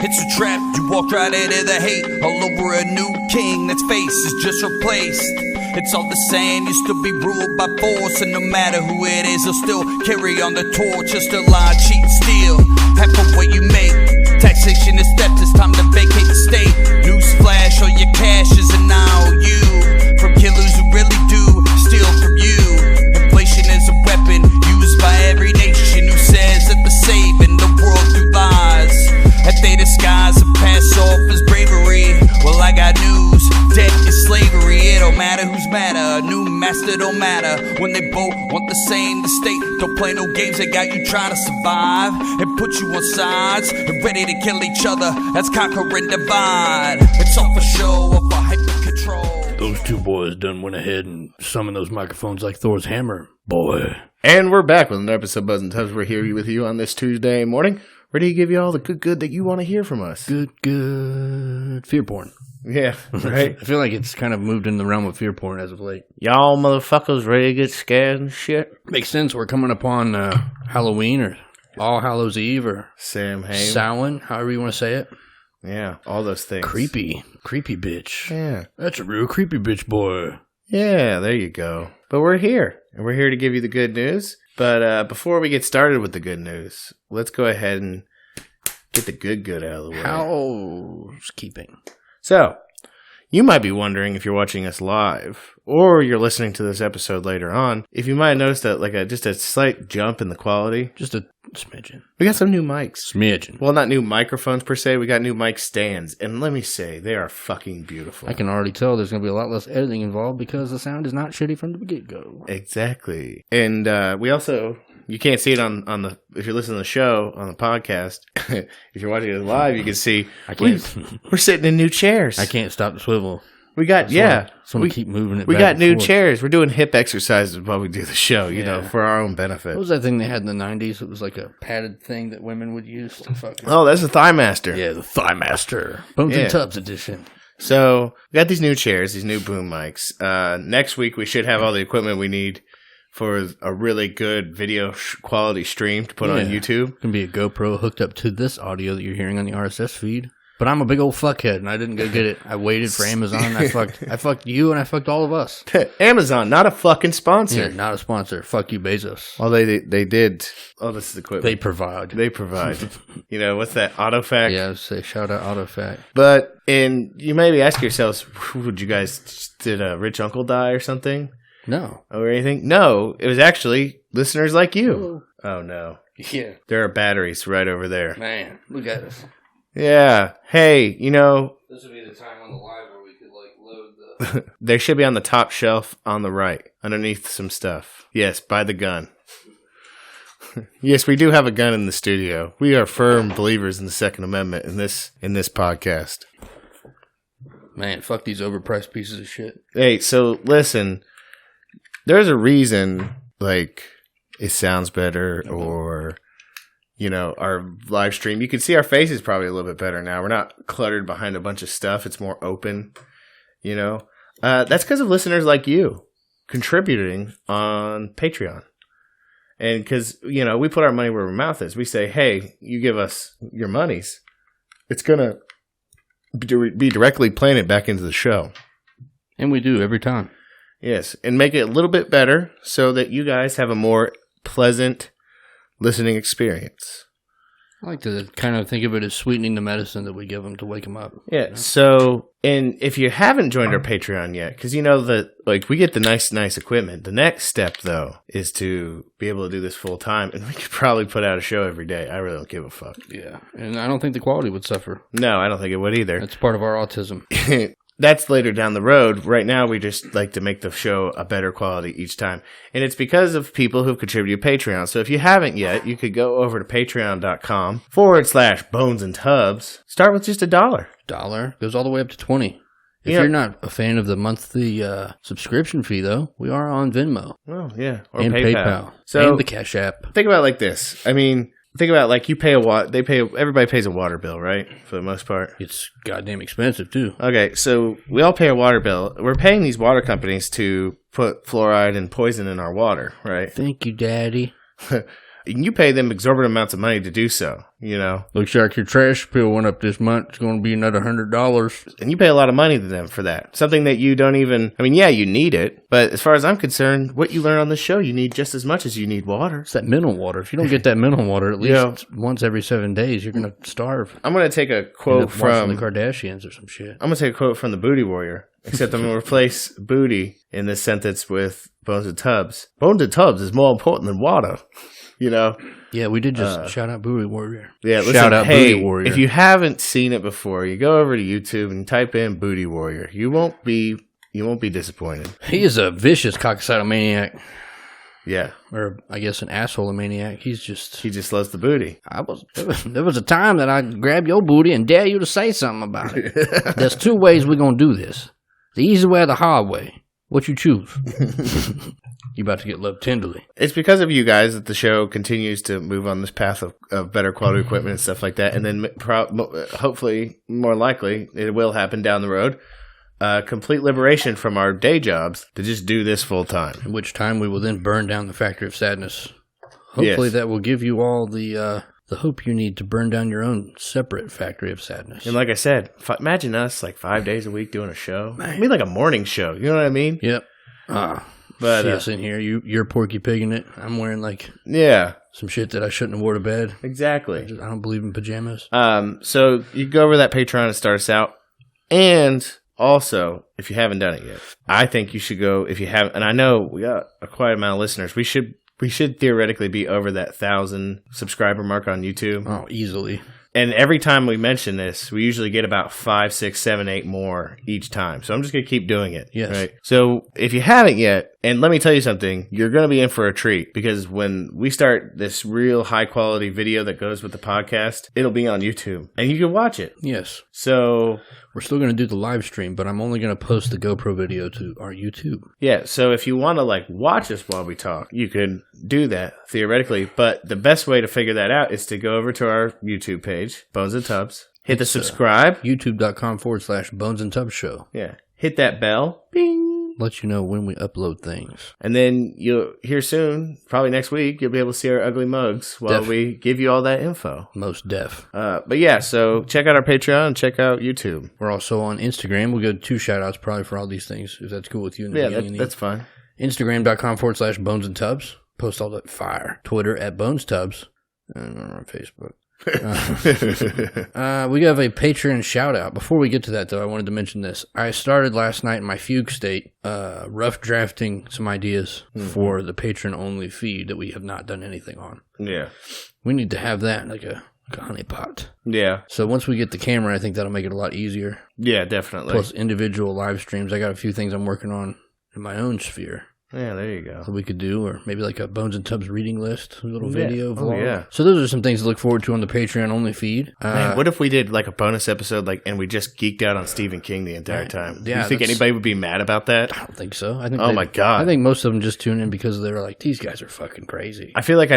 It's a trap, you walked right into the hate. All over a new king that's face is just replaced. It's all the same, you still be ruled by force. And no matter who it is, they'll still carry on the torch. Just a lie, cheat, steal, half of what you make. Taxation is theft, it's time to vacate the state. Newsflash, all your cash is an IOU. From killers who really do steal from you. Inflation is a weapon used by every nation who says that they're saving the world through lies. That they disguise and pass off as bravery. Well, I got news, debt is slavery. It don't matter who's madder, a new master don't matter. When they both want the same, the state don't play no games. They got you trying to survive and put you on sides and ready to kill each other. That's conquer and divide. It's all for show, or for hyper control. Those two boys done went ahead and summoned those microphones like Thor's hammer, boy. And we're back with another episode of Buzz and Tubs. We're here with you on this Tuesday morning, ready to give you all the good that you want to hear from us. Good. Fear porn. Yeah, right? I feel like it's kind of moved in the realm of fear porn as of late. Y'all motherfuckers ready to get scared and shit? Makes sense. We're coming upon Halloween or All Hallows Eve or Samhain, however you want to say it. Yeah, all those things. Creepy bitch. Yeah. That's a real creepy bitch, boy. Yeah, there you go. But we're here, and we're here to give you the good news. But before we get started with the good news, let's go ahead and get the good out of the way. Housekeeping. So, you might be wondering if you're watching us live, or you're listening to this episode later on, if you might have noticed that just a slight jump in the quality. Just a smidgen. We got some new mics. Smidgen. Well, not new microphones per se. We got new mic stands. And let me say, they are fucking beautiful. I can already tell there's going to be a lot less editing involved because the sound is not shitty from the get-go. Exactly. And we also... You can't see it on the if you're listening to the show on the podcast. If you're watching it live, you can see we're sitting in new chairs. I can't stop the swivel. We got we keep moving it. We got new chairs. We're doing hip exercises while we do the show. You know, for our own benefit. What was that thing they had in the 90s? It was like a padded thing that women would use to fucking. Oh, that's the Thigh Master. Yeah, the Thigh Master. Bones and Tubs edition. So we got these new chairs, these new boom mics. Next week we should have all the equipment we need for a really good video quality stream to put on YouTube. It can be a GoPro hooked up to this audio that you're hearing on the RSS feed. But I'm a big old fuckhead, and I didn't go get it. I waited for Amazon. I fucked you, and I fucked all of us. Amazon, not a fucking sponsor. Yeah, not a sponsor. Fuck you, Bezos. Well, they did. Oh, this is equipment. They provide. You know, what's that? AutoFact? Yeah, say shout out AutoFact. But, and you maybe ask yourselves, did a rich uncle die or something? No. Or anything? No, it was actually listeners like you. Oh, no. Yeah. There are batteries right over there. Man, look at us. Yeah. Hey, you know. This would be the time on the live where we could, load the... They should be on the top shelf on the right, underneath some stuff. Yes, by the gun. Yes, we do have a gun in the studio. We are firm believers in the Second Amendment in this podcast. Man, fuck these overpriced pieces of shit. Hey, so listen... There's a reason, it sounds better or, our live stream. You can see our faces probably a little bit better now. We're not cluttered behind a bunch of stuff. It's more open, That's because of listeners like you contributing on Patreon. And because, we put our money where our mouth is. We say, hey, you give us your monies. It's going to be directly planted back into the show. And we do every time. Yes, and make it a little bit better so that you guys have a more pleasant listening experience. I like to kind of think of it as sweetening the medicine that we give them to wake them up. Yeah, so, and if you haven't joined our Patreon yet, because that, we get the nice equipment. The next step, though, is to be able to do this full time, and we could probably put out a show every day. I really don't give a fuck. Yeah, and I don't think the quality would suffer. No, I don't think it would either. That's part of our autism. That's later down the road. Right now, we just like to make the show a better quality each time. And it's because of people who've contributed to Patreon. So if you haven't yet, you could go over to patreon.com/Bones and Tubs. Start with just $1. $1 goes all the way up to 20. If you're not a fan of the monthly subscription fee, though, we are on Venmo. Oh, yeah. Or and PayPal. So and the Cash App. Think about it like this. I mean... Think about you pay everybody pays a water bill, right? For the most part. It's goddamn expensive too. Okay, so we all pay a water bill. We're paying these water companies to put fluoride and poison in our water, right? Thank you, Daddy. you pay them exorbitant amounts of money to do so, you know. Looks like your trash bill went up this month. It's going to be another $100. And you pay a lot of money to them for that. Something that you don't even, I mean, yeah, you need it. But as far as I'm concerned, what you learn on this show, you need just as much as you need water. It's that mineral water. If you don't get that mineral water at least once every 7 days, you're going to starve. I'm going to take a quote from the Kardashians or some shit. I'm going to take a quote from the Booty Warrior. Except I'm going to replace booty in this sentence with bones and tubs. Bones and tubs is more important than water, you know? Yeah, we did just shout out Booty Warrior. Yeah, listen, shout out Booty Warrior. If you haven't seen it before, you go over to YouTube and type in Booty Warrior. You won't be disappointed. He is a vicious coccidal maniac. Yeah. Or I guess an asshole maniac. He just loves the booty. There was a time that I grabbed your booty and dare you to say something about it. There's 2 ways we're going to do this. The easy way or the hard way. What you choose? You about to get loved tenderly. It's because of you guys that the show continues to move on this path of better quality equipment and stuff like that. And then hopefully, more likely, it will happen down the road. Complete liberation from our day jobs to just do this full time. In which time we will then burn down the Factory of Sadness. Hopefully that will give you all the hope you need to burn down your own separate Factory of Sadness. And like I said, imagine us like 5 days a week doing a show. I mean, like a morning show. You know what I mean? Yep. But see us in here. You're Porky Pigging it. I'm wearing some shit that I shouldn't have wore to bed. Exactly. I don't believe in pajamas. So you go over that Patreon and start us out. And also, if you haven't done it yet, I think you should go. If you haven't, and I know we got a quite amount of listeners. We should theoretically be over that 1,000 subscriber mark on YouTube. Oh, easily. And every time we mention this, we usually get about 5, 6, 7, 8 more each time. So I'm just going to keep doing it. Yes. Right? So if you haven't yet, and let me tell you something, you're going to be in for a treat because when we start this real high quality video that goes with the podcast, it'll be on YouTube and you can watch it. Yes. So we're still going to do the live stream, but I'm only going to post the GoPro video to our YouTube. Yeah. So if you want to watch us while we talk, you can do that theoretically. But the best way to figure that out is to go over to our YouTube page, Bones and Tubs. Hit the subscribe. YouTube.com/Bones and Tubs Show. Yeah. Hit that bell. Bing. Let you know when we upload things. And then you'll hear soon, probably next week, you'll be able to see our ugly mugs while we give you all that info. Most deaf. But yeah, so check out our Patreon and check out YouTube. We're also on Instagram. We'll go 2 shout outs probably for all these things, if that's cool with you. Yeah, that's fine. Instagram.com/Bones and Tubs. Post all that fire. Twitter @BonesTubs. And we're on Facebook. We have a Patreon shout out. Before we get to that, though, I wanted to mention this. I started last night in my fugue state, rough drafting some ideas for the Patreon only feed that we have not done anything on. Yeah. We need to have that like a honeypot. Yeah. So once we get the camera, I think that'll make it a lot easier. Yeah, definitely. Plus individual live streams. I got a few things I'm working on in my own sphere. Yeah, there you go. That we could do, or maybe like a Bones and Tubs reading list, a little video vlog. Oh, yeah. So those are some things to look forward to on the Patreon only feed. Man, what if we did like a bonus episode, and we just geeked out on Stephen King the entire time? Yeah, you think anybody would be mad about that? I don't think so. I think. Oh my god! I think most of them just tune in because they're like, these guys are fucking crazy. I feel like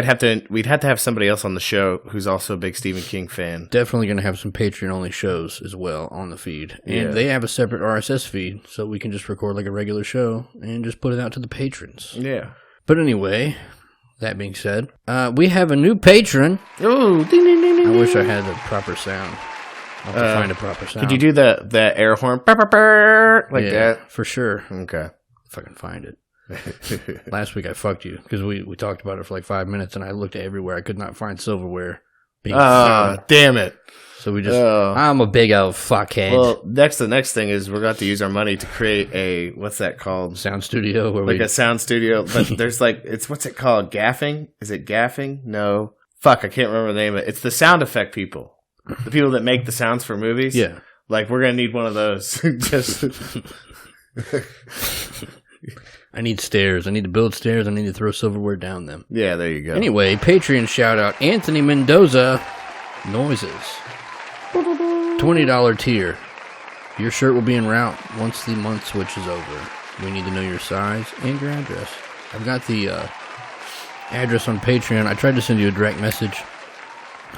we'd have to have somebody else on the show who's also a big Stephen King fan. Definitely going to have some Patreon only shows as well on the feed, and they have a separate RSS feed, so we can just record like a regular show and just put it out to the patrons. Yeah. But anyway, that being said, we have a new patron. Oh, ding, ding, ding, ding. I wish I had the proper sound. I'll have to find a proper sound. Could you do the air horn like that? For sure. Okay. If I can find it. Last week I fucked you because we talked about it for like 5 minutes and I looked everywhere. I could not find silverware. Damn it. So we just, I'm a big old fuckhead. Well, the next thing is we're going to have to use our money to create what's that called? Sound studio. A sound studio. But there's what's it called? Gaffing? Is it gaffing? No. Fuck, I can't remember the name of it. It's the sound effect people. The people that make the sounds for movies. Yeah. We're going to need one of those. Just... I need stairs. I need to build stairs. I need to throw silverware down them. Yeah, there you go. Anyway, Patreon shout out Anthony Mendoza Noises. $20 tier. Your shirt will be en route once the month switches over. We need to know your size and your address. I've got the address on Patreon. I tried to send you a direct message,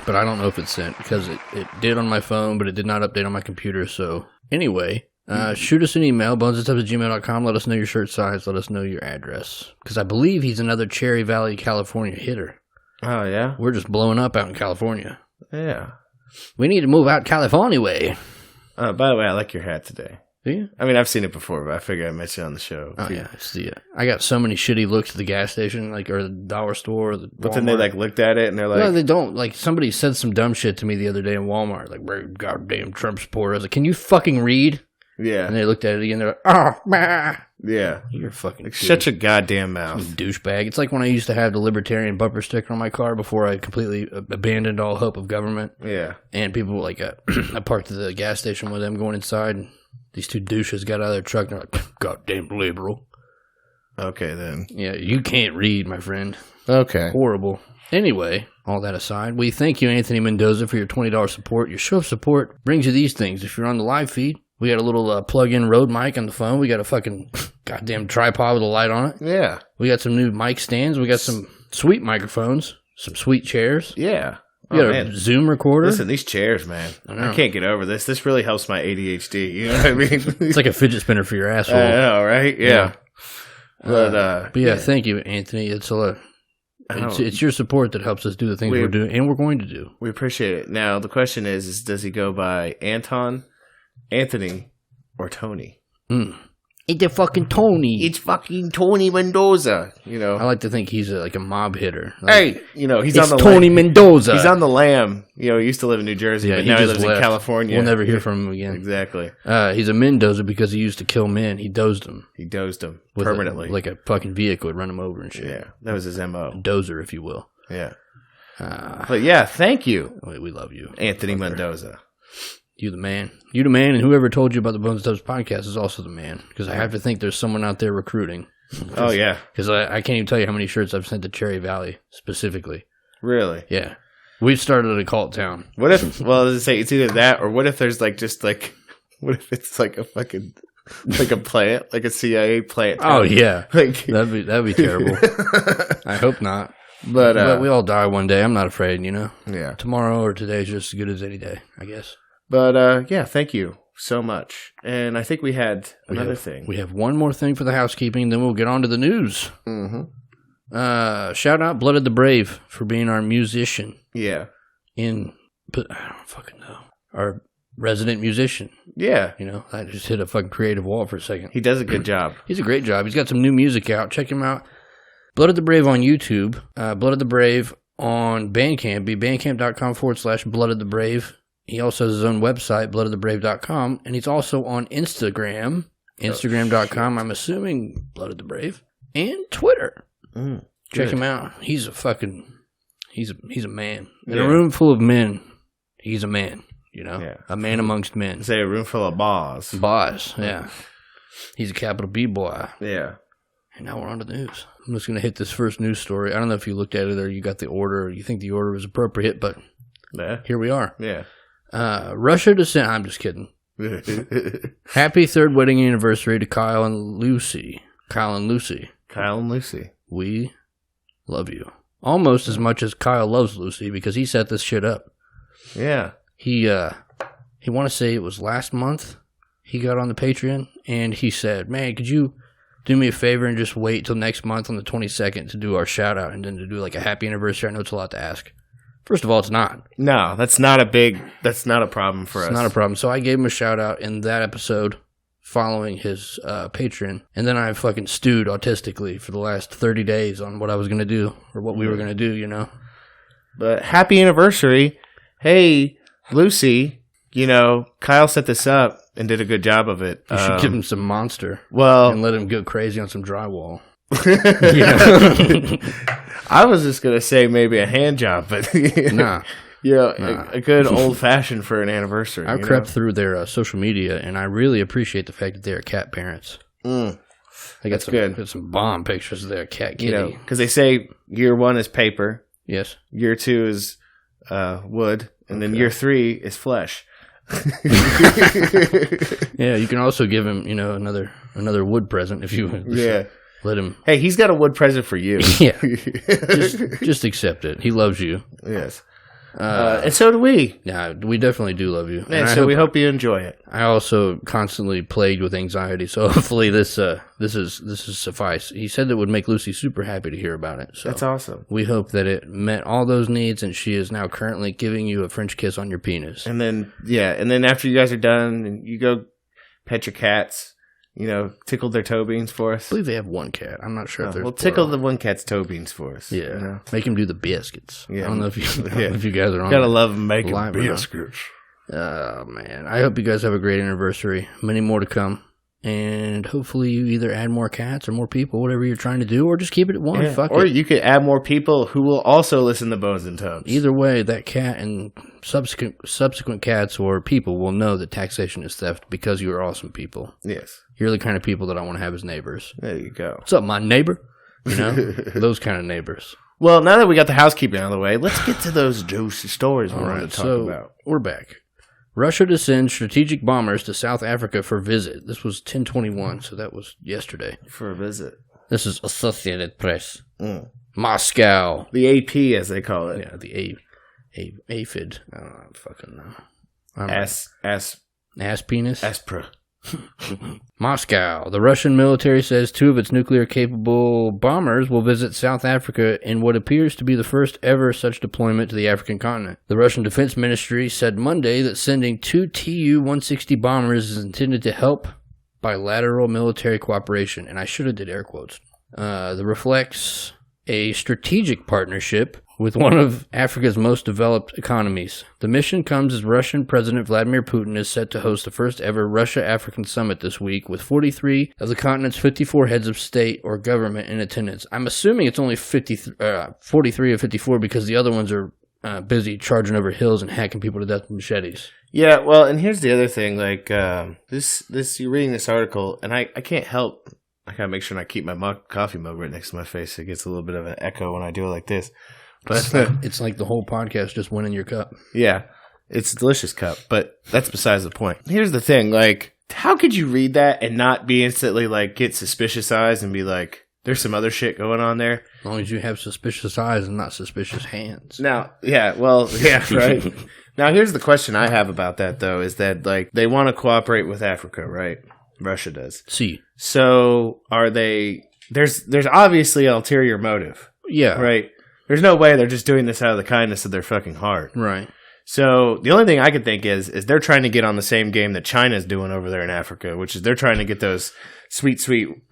but I don't know if it's sent because it did on my phone, but it did not update on my computer. So anyway, shoot us an email, bonesandtubs@gmail.com. Let us know your shirt size. Let us know your address. Because I believe he's another Cherry Valley, California hitter. Oh, yeah? We're just blowing up out in California. Yeah. We need to move out California way. By the way, I like your hat today. Do you? I mean, I've seen it before, but I figured I'd mention it on the show. Oh, yeah. I got so many shitty looks at the gas station, like, or the dollar store. Or the but then they, like, looked at it and they're like... No, they don't. Like, somebody said some dumb shit to me the other day in Walmart. Like, we're goddamn Trump supporter. I was like, can you fucking read? Yeah. And they looked at it again. They're like, oh, bah. Yeah. You're fucking... Shut your goddamn mouth. Douchebag. It's like when I used to have the libertarian bumper sticker on my car before I completely abandoned all hope of government. Yeah. And people, like, I parked at the gas station with them going inside, and these two douches got out of their truck, and they're like, goddamn liberal. Okay, then. Yeah, you can't read, my friend. Okay. Horrible. Anyway, all that aside, we thank you, Anthony Mendoza, for your $20 support. Your show of support brings you these things. If you're on the live feed, we got a little plug-in Rode mic on the phone. We got a fucking goddamn tripod with a light on it. Yeah. We got some new mic stands. We got some sweet microphones, some sweet chairs. Yeah. We got a Zoom recorder. Listen, these chairs, man. I can't get over this. This really helps my ADHD. You know what I mean? It's like a fidget spinner for your asshole. I know, right? Yeah. But yeah, thank you, Anthony. It's your support that helps us do the things we're doing and we're going to do. We appreciate it. Now, the question is does he go by Anton, Anthony, or Tony? It's a fucking Tony. It's fucking Tony Mendoza. You know, I like to think he's like a mob hitter. Like, hey, you know, he's on the Tony Mendoza. He's on the lam. You know, he used to live in New Jersey, but now he lives in California. We'll never hear from him again. Exactly. He's a Mendoza because he used to kill men. He dozed them. He dozed them permanently. Like a fucking vehicle would run him over and shit. Yeah, that was his MO. Dozer, if you will. Yeah. But yeah, thank you. We love you. Anthony Mendoza. You the man. You the man, and whoever told you about the Bones Dubs podcast is also the man. Because I have to think there's someone out there recruiting. Oh, yeah. Because I can't even tell you how many shirts I've sent to Cherry Valley, specifically. Really? Yeah. We've started a cult town. What if, well, it's either that, or what if there's what if it's like a fucking, like a plant, like a CIA plant town? Oh, yeah. Like, that'd be terrible. I hope not. But we all die one day. I'm not afraid, you know? Yeah. Tomorrow or today is just as good as any day, I guess. But, yeah, thank you so much. And I think we had another thing. We have one more thing for the housekeeping, then we'll get on to the news. Mm-hmm. Shout out Blooded the Brave for being our musician. Yeah. I don't fucking know. Our resident musician. Yeah. You know, I just hit a fucking creative wall for a second. He does a good job. He's a great job. He's got some new music out. Check him out. Blooded the Brave on YouTube. Blooded the Brave on Bandcamp. Be bandcamp.com/Blooded the Brave. He also has his own website, bloodedthebrave.com, and he's also on Instagram, instagram.com, I'm assuming Blooded the Brave, and Twitter. Check him out. He's a man. In a room full of men, he's a man, you know? Yeah. A man amongst men. Say a room full of boss. Boss, yeah. He's a capital B boy. Yeah. And now we're on to the news. I'm just going to hit this first news story. I don't know if you looked at it or you got the order or you think the order was appropriate, but here we are. Yeah. Russia to send... I'm just kidding. Happy third wedding anniversary to Kyle and Lucy. Kyle and Lucy. We love you. Almost as much as Kyle loves Lucy because he set this shit up. Yeah. He want to say it was last month he got on the Patreon and he said, man, could you do me a favor and just wait till next month on the 22nd to do our shout out and then to do like a happy anniversary? I know it's a lot to ask. First of all, it's not. No, that's not a problem for us. It's not a problem. So I gave him a shout out in that episode following his Patreon. And then I fucking stewed autistically for the last 30 days on what I was going to do or what we were going to do, you know. But happy anniversary. Hey, Lucy, you know, Kyle set this up and did a good job of it. You should give him some Monster. Well, and let him go crazy on some drywall. I was just going to say maybe a hand job, but nah. A good old fashioned for an anniversary. I crept through their social media, and I really appreciate the fact that they are cat parents. They got some bomb pictures of their cat kitty. You know, because they say year 1 is paper. Yes. Year 2 is wood, and then year 3 is flesh. Yeah, you can also give him, you know, another wood present if you. Yeah. Let him. Hey, he's got a wood present for you. Yeah. just accept it. He loves you. Yes. And so do we. Yeah, we definitely do love you. And so we hope you enjoy it. I also constantly plagued with anxiety, so hopefully this is suffice. He said it would make Lucy super happy to hear about it. So that's awesome. We hope that it met all those needs, and she is now currently giving you a French kiss on your penis. And then after you guys are done, you go pet your cats. Tickle their toe beans for us. I believe they have one cat. I'm not sure if there's We'll tickle the one cat's toe beans for us. Yeah. Make him do the biscuits. Yeah. I don't know if you guys are on. Gotta love making biscuits. Oh, man. I hope you guys have a great anniversary. Many more to come. And hopefully you either add more cats or more people, whatever you're trying to do, or just keep it at one. Fuck or it. You could add more people who will also listen to Bones and Tubs. Either way, that cat and subsequent cats or people will know that taxation is theft because you are awesome people. Yes. You're the kind of people that I want to have as neighbors. There you go. What's up, my neighbor? Those kind of neighbors. Well, now that we got the housekeeping out of the way, let's get to those juicy stories we want to talk about. We're back. Russia to send strategic bombers to South Africa for visit. This was 10/21, so that was yesterday. For a visit. This is Associated Press. Moscow. The AP, as they call it. Yeah, the AFID. I don't fucking know. Ass penis? Aspra. Moscow. The Russian military says 2 of its nuclear-capable bombers will visit South Africa in what appears to be the first ever such deployment to the African continent. The Russian Defense Ministry said Monday that sending 2 Tu-160 bombers is intended to help bilateral military cooperation, and I should have did air quotes. That reflects a strategic partnership with one of Africa's most developed economies. The mission comes as Russian President Vladimir Putin is set to host the first ever Russia-African summit this week with 43 of the continent's 54 heads of state or government in attendance. I'm assuming it's only 43 of 54 because the other ones are busy charging over hills and hacking people to death with machetes. Yeah, well, and here's the other thing. Like, you're reading this article, and I can't help. I gotta make sure I keep my coffee mug right next to my face. It gets a little bit of an echo when I do it like this. But it's like the whole podcast just went in your cup. Yeah, it's a delicious cup, but that's besides the point. Here's the thing, like, how could you read that and not be instantly, like, get suspicious eyes and be like, there's some other shit going on there? As long as you have suspicious eyes and not suspicious hands. Now, yeah, right? Now, here's the question I have about that, though, is that, like, they want to cooperate with Africa, right? Russia does. See. So, are they... There's obviously an ulterior motive. Yeah. Right? There's no way they're just doing this out of the kindness of their fucking heart. Right. So the only thing I could think is they're trying to get on the same game that China's doing over there in Africa, which is they're trying to get those sweet,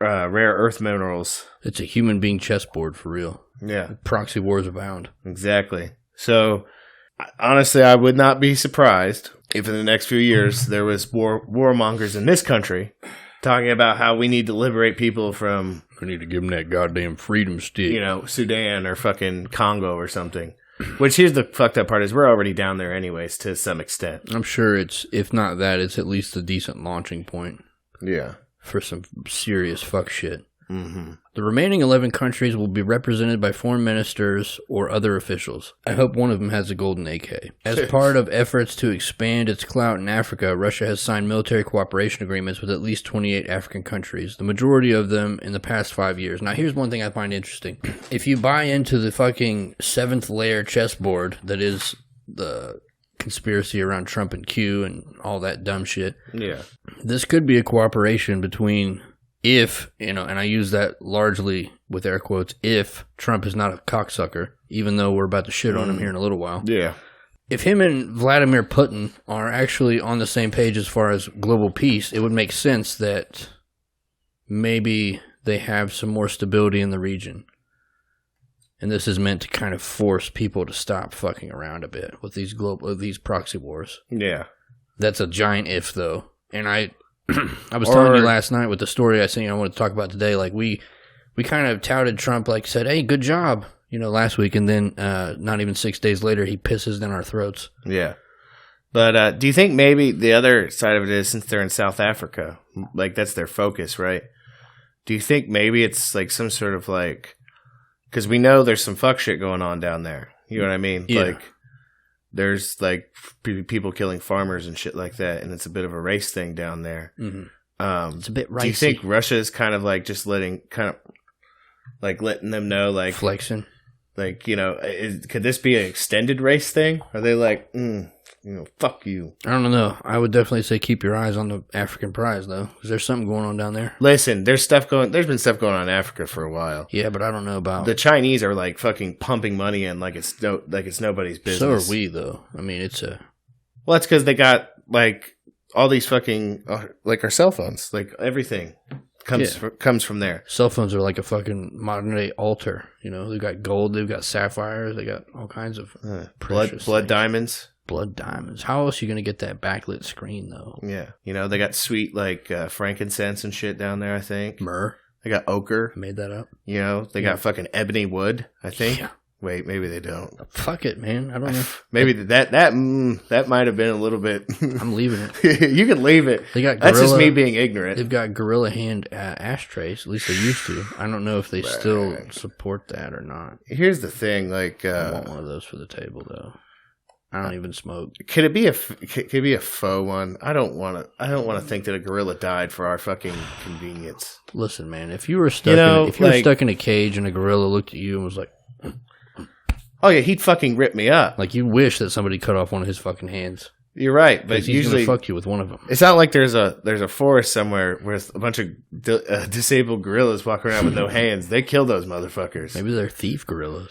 rare earth minerals. It's a human being chessboard for real. Yeah. Proxy wars abound. Exactly. So honestly, I would not be surprised if in the next few years there was warmongers in this country talking about how we need to liberate people from... We need to give them that goddamn freedom stick. Sudan or fucking Congo or something. Which, here's the fucked up part, is we're already down there anyways to some extent. I'm sure it's, if not that, it's at least a decent launching point. Yeah. For some serious fuck shit. Mm-hmm. The remaining 11 countries will be represented by foreign ministers or other officials. I hope one of them has a golden AK. As part of efforts to expand its clout in Africa, Russia has signed military cooperation agreements with at least 28 African countries, the majority of them in the past 5 years. Now, here's one thing I find interesting. If you buy into the fucking 7th layer chessboard that is the conspiracy around Trump and Q and all that dumb shit, yeah, this could be a cooperation between... If, and I use that largely with air quotes, if Trump is not a cocksucker, even though we're about to shit on him here in a little while. Yeah. If him and Vladimir Putin are actually on the same page as far as global peace, it would make sense that maybe they have some more stability in the region. And this is meant to kind of force people to stop fucking around a bit with these proxy wars. Yeah. That's a giant if, though. And I was telling you last night with the story I seen I want to talk about today, like we kind of touted Trump, like said, hey, good job, last week, and then not even 6 days later, he pisses down our throats. Yeah. But do you think maybe the other side of it is, since they're in South Africa, like that's their focus, right? Do you think maybe it's like some sort of like, because we know there's some fuck shit going on down there. You know what I mean? Yeah. Like, there's like people killing farmers and shit like that, and it's a bit of a race thing down there. Mm-hmm. It's a bit ricey. Do you think Russia is kind of like just letting them know, like flexing? Like, could this be an extended race thing? Are they like, fuck you? I don't know. I would definitely say keep your eyes on the African prize, though. Is there something going on down there? Listen, there's been stuff going on in Africa for a while. Yeah, but I don't know about... The Chinese are like fucking pumping money in like it's nobody's business. So are we, though. I mean, it's a... Well, that's because they got like all these fucking, like our cell phones, like everything. Comes from there. Cell phones are like a fucking modern day altar. They've got gold, they've got sapphires, they got all kinds of blood diamonds. Blood diamonds. How else are you going to get that backlit screen, though? Yeah. They got sweet like frankincense and shit down there, I think. Myrrh. They got ochre. I made that up. They got fucking ebony wood, I think. Yeah. Wait, maybe they don't. Fuck it, man. I don't know. Maybe that might have been a little bit. I'm leaving it. You can leave it. That's just me being ignorant. They've got gorilla hand ashtrays. At least they used to. I don't know if they still support that or not. Here's the thing, like I want one of those for the table, though. I don't even smoke. Could it be a faux one? I don't want to think that a gorilla died for our fucking convenience. Listen, man, if you were stuck stuck in a cage and a gorilla looked at you and was like, oh yeah, he'd fucking rip me up. Like you wish that somebody cut off one of his fucking hands. You're right, but he's usually gonna fuck you with one of them. It's not like there's a forest somewhere with a bunch of disabled gorillas walking around with no hands. They kill those motherfuckers. Maybe they're thief gorillas.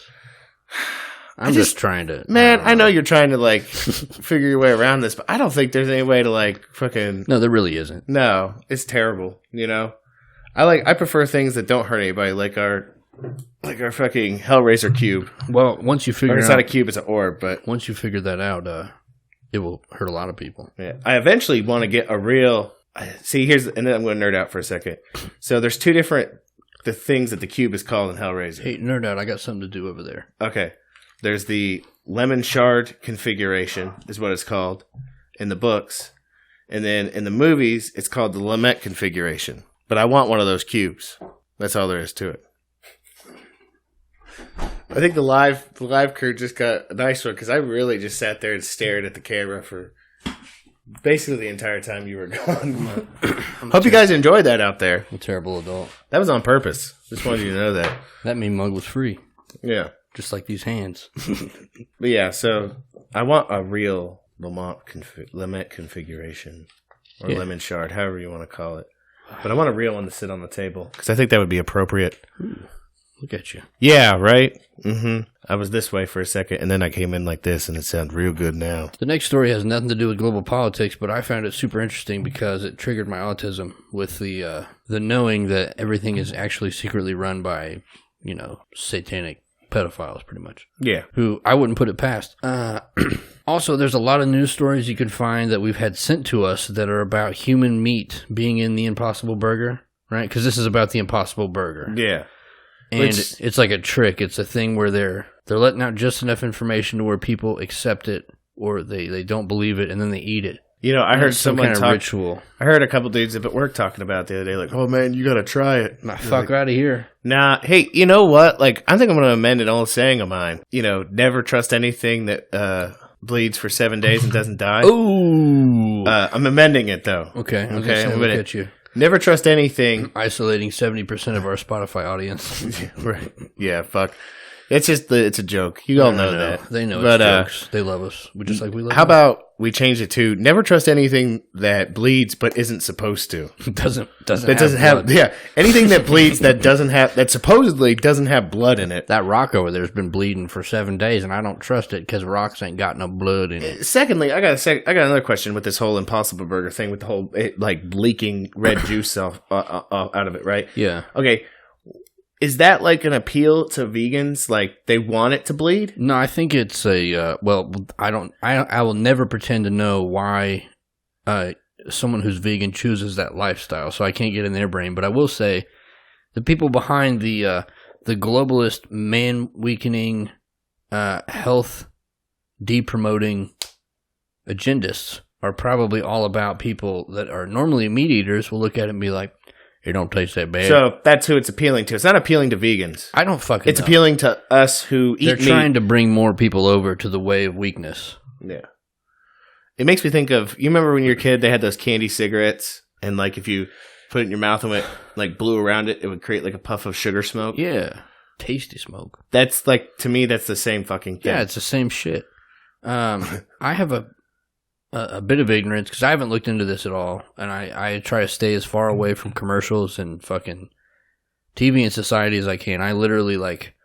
I'm just trying to... Man, I know you're trying to, like, figure your way around this, but I don't think there's any way to, like, fucking... No, there really isn't. No, it's terrible, I prefer things that don't hurt anybody, like our fucking Hellraiser cube. Well, once you figure it's not a cube, it's an orb, but... Once you figure that out, it will hurt a lot of people. Yeah. I eventually want to get a real... See, and then I'm going to nerd out for a second. So there's two different... The things that the cube is called in Hellraiser. Hey, nerd out, I got something to do over there. Okay. There's the lemon shard configuration, is what it's called in the books. And then in the movies, it's called the Lament configuration. But I want one of those cubes. That's all there is to it. I think the live crew just got a nice one because I really just sat there and stared at the camera for basically the entire time you were gone. Hope you guys enjoyed that out there. I'm a terrible adult. That was on purpose. Just wanted you to know that. That mean mug was free. Yeah. Just like these hands. But yeah, so I want a real Lament configuration. Or lemon shard, however you want to call it. But I want a real one to sit on the table. Because I think that would be appropriate. Ooh, look at you. Yeah, right? Mm-hmm. I was this way for a second, and then I came in like this, and it sounds real good now. The next story has nothing to do with global politics, but I found it super interesting because it triggered my autism with the knowing that everything is actually secretly run by, satanic pedophiles, pretty much. Yeah. Who I wouldn't put it past. Also, there's a lot of news stories you can find that we've had sent to us that are about human meat being in the Impossible Burger, right? Because this is about the Impossible Burger. Yeah. And it's like a trick. It's a thing where they're letting out just enough information to where people accept it or they don't believe it and then they eat it. I heard someone kind of ritual. I heard a couple dudes up at work talking about it the other day, like, "Oh man, you gotta try it." Fuck out of here. Nah, hey, you know what? Like, I think I'm gonna amend an old saying of mine. Never trust anything that bleeds for 7 days and doesn't die. Ooh. I'm amending it though. Okay. I'm gonna look at you. Never trust anything. Isolating 70% of our Spotify audience. Right. Yeah. Fuck. It's just it's a joke. You all know that. They know it's jokes. They love us. We just like we love them. How about we change it to never trust anything that bleeds but isn't supposed to. doesn't have anything that bleeds that supposedly doesn't have blood in it. That rock over there's been bleeding for 7 days and I don't trust it because rocks ain't got no blood in it. Secondly, I got another question with this whole Impossible Burger thing with the whole leaking red juice out of it, right? Yeah. Okay. Is that like an appeal to vegans? Like they want it to bleed? No, I think it's I will never pretend to know why someone who's vegan chooses that lifestyle. So I can't get in their brain. But I will say the people behind the globalist, man weakening, health depromoting agendists are probably all about people that are normally meat eaters will look at it and be like, it don't taste that bad. So that's who it's appealing to. It's not appealing to vegans. I don't fucking It's know. appealing to us who eat meat. They're trying to bring more people over to the way of weakness. Yeah. It makes me think of, you remember when you were a kid, they had those candy cigarettes, and like if you put it in your mouth and went, like blew around it, it would create like a puff of sugar smoke? Yeah. tasty smoke. That's like, to me, that's the same fucking thing. Yeah, it's the same shit. I have a bit of ignorance because I haven't looked into this at all, and I try to stay as far away from commercials and fucking TV and society as I can. I literally, like,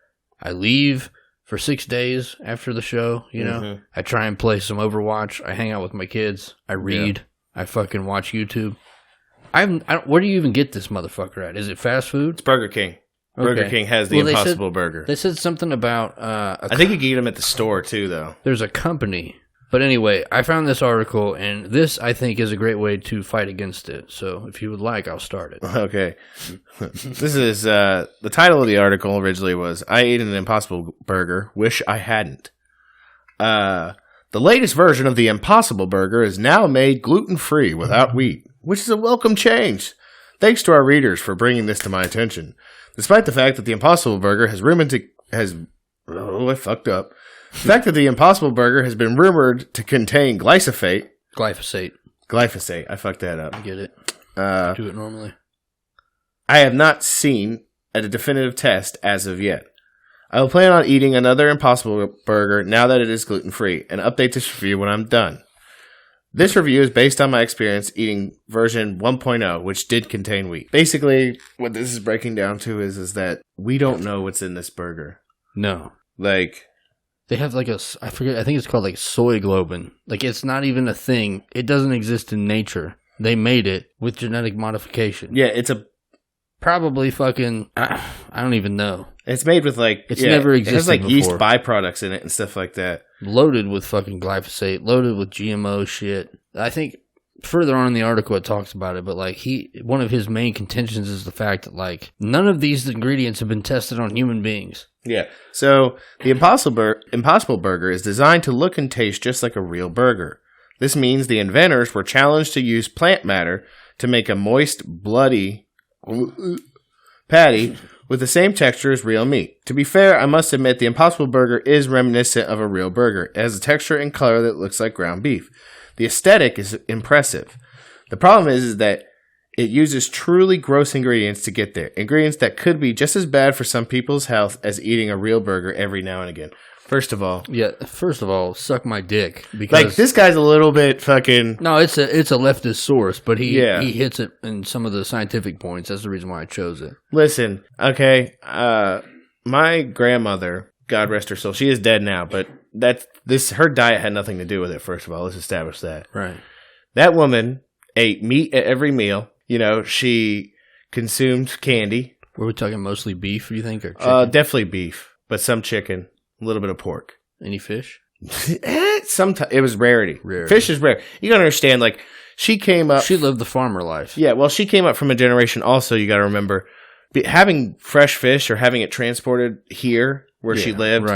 I leave for 6 days after the show, you know? Mm-hmm. I try and play some Overwatch. I hang out with my kids. I read. Yeah. I fucking watch YouTube. Where do you even get this motherfucker at? Is it fast food? It's Burger King. Okay. Burger King has the Impossible Burger. They said something about... I think you can get them at the store, too, though. There's a company. But anyway, I found this article, and this, I think, is a great way to fight against it. So if you would like, I'll start it. Okay. This is... the title of the article originally was, I ate an Impossible Burger. Wish I hadn't. The latest version of the Impossible Burger is now made gluten-free without wheat, which is a welcome change. Thanks to our readers for bringing this to my attention. Despite the fact that the Impossible Burger I fucked up. The fact that the Impossible Burger has been rumored to contain glyphosate. I fucked that up. I get it. Do it normally. I have not seen a definitive test as of yet. I will plan on eating another Impossible Burger now that it is gluten-free and update this review when I'm done. This review is based on my experience eating version 1.0, which did contain wheat. Basically, what this is breaking down to is that we don't know what's in this burger. No. Like... They have like I think it's called like soy globin. Like, it's not even a thing. It doesn't exist in nature. They made it with genetic modification. Yeah, it's a... Probably fucking... I don't even know. It's made with like... It's never existed. It has like before. Yeast byproducts in it and stuff like that. Loaded with fucking glyphosate. Loaded with GMO shit. I think further on in the article it talks about it, but like one of his main contentions is the fact that like none of these ingredients have been tested on human beings. Yeah. So the Impossible Burger is designed to look and taste just like a real burger. This means the inventors were challenged to use plant matter to make a moist, bloody patty with the same texture as real meat. To be fair, I must admit the Impossible Burger is reminiscent of a real burger. It has a texture and color that looks like ground beef. The aesthetic is impressive. The problem is that it uses truly gross ingredients to get there. Ingredients that could be just as bad for some people's health as eating a real burger every now and again. First of all, suck my dick. Because like, this guy's a little bit fucking... No, it's a leftist source, but he hits it in some of the scientific points. That's the reason why I chose it. Listen, okay, my grandmother, God rest her soul, she is dead now, but her diet had nothing to do with it, first of all. Let's establish that. Right. That woman ate meat at every meal. You know, she consumed candy. Were we talking mostly beef, you think, or chicken? Definitely beef, but some chicken, a little bit of pork. Any fish? Sometimes it was rarity. Fish is rare. You gotta understand, like, she came up... She lived the farmer life. Yeah, well, she came up from a generation also, you gotta remember, having fresh fish or having it transported here where she lived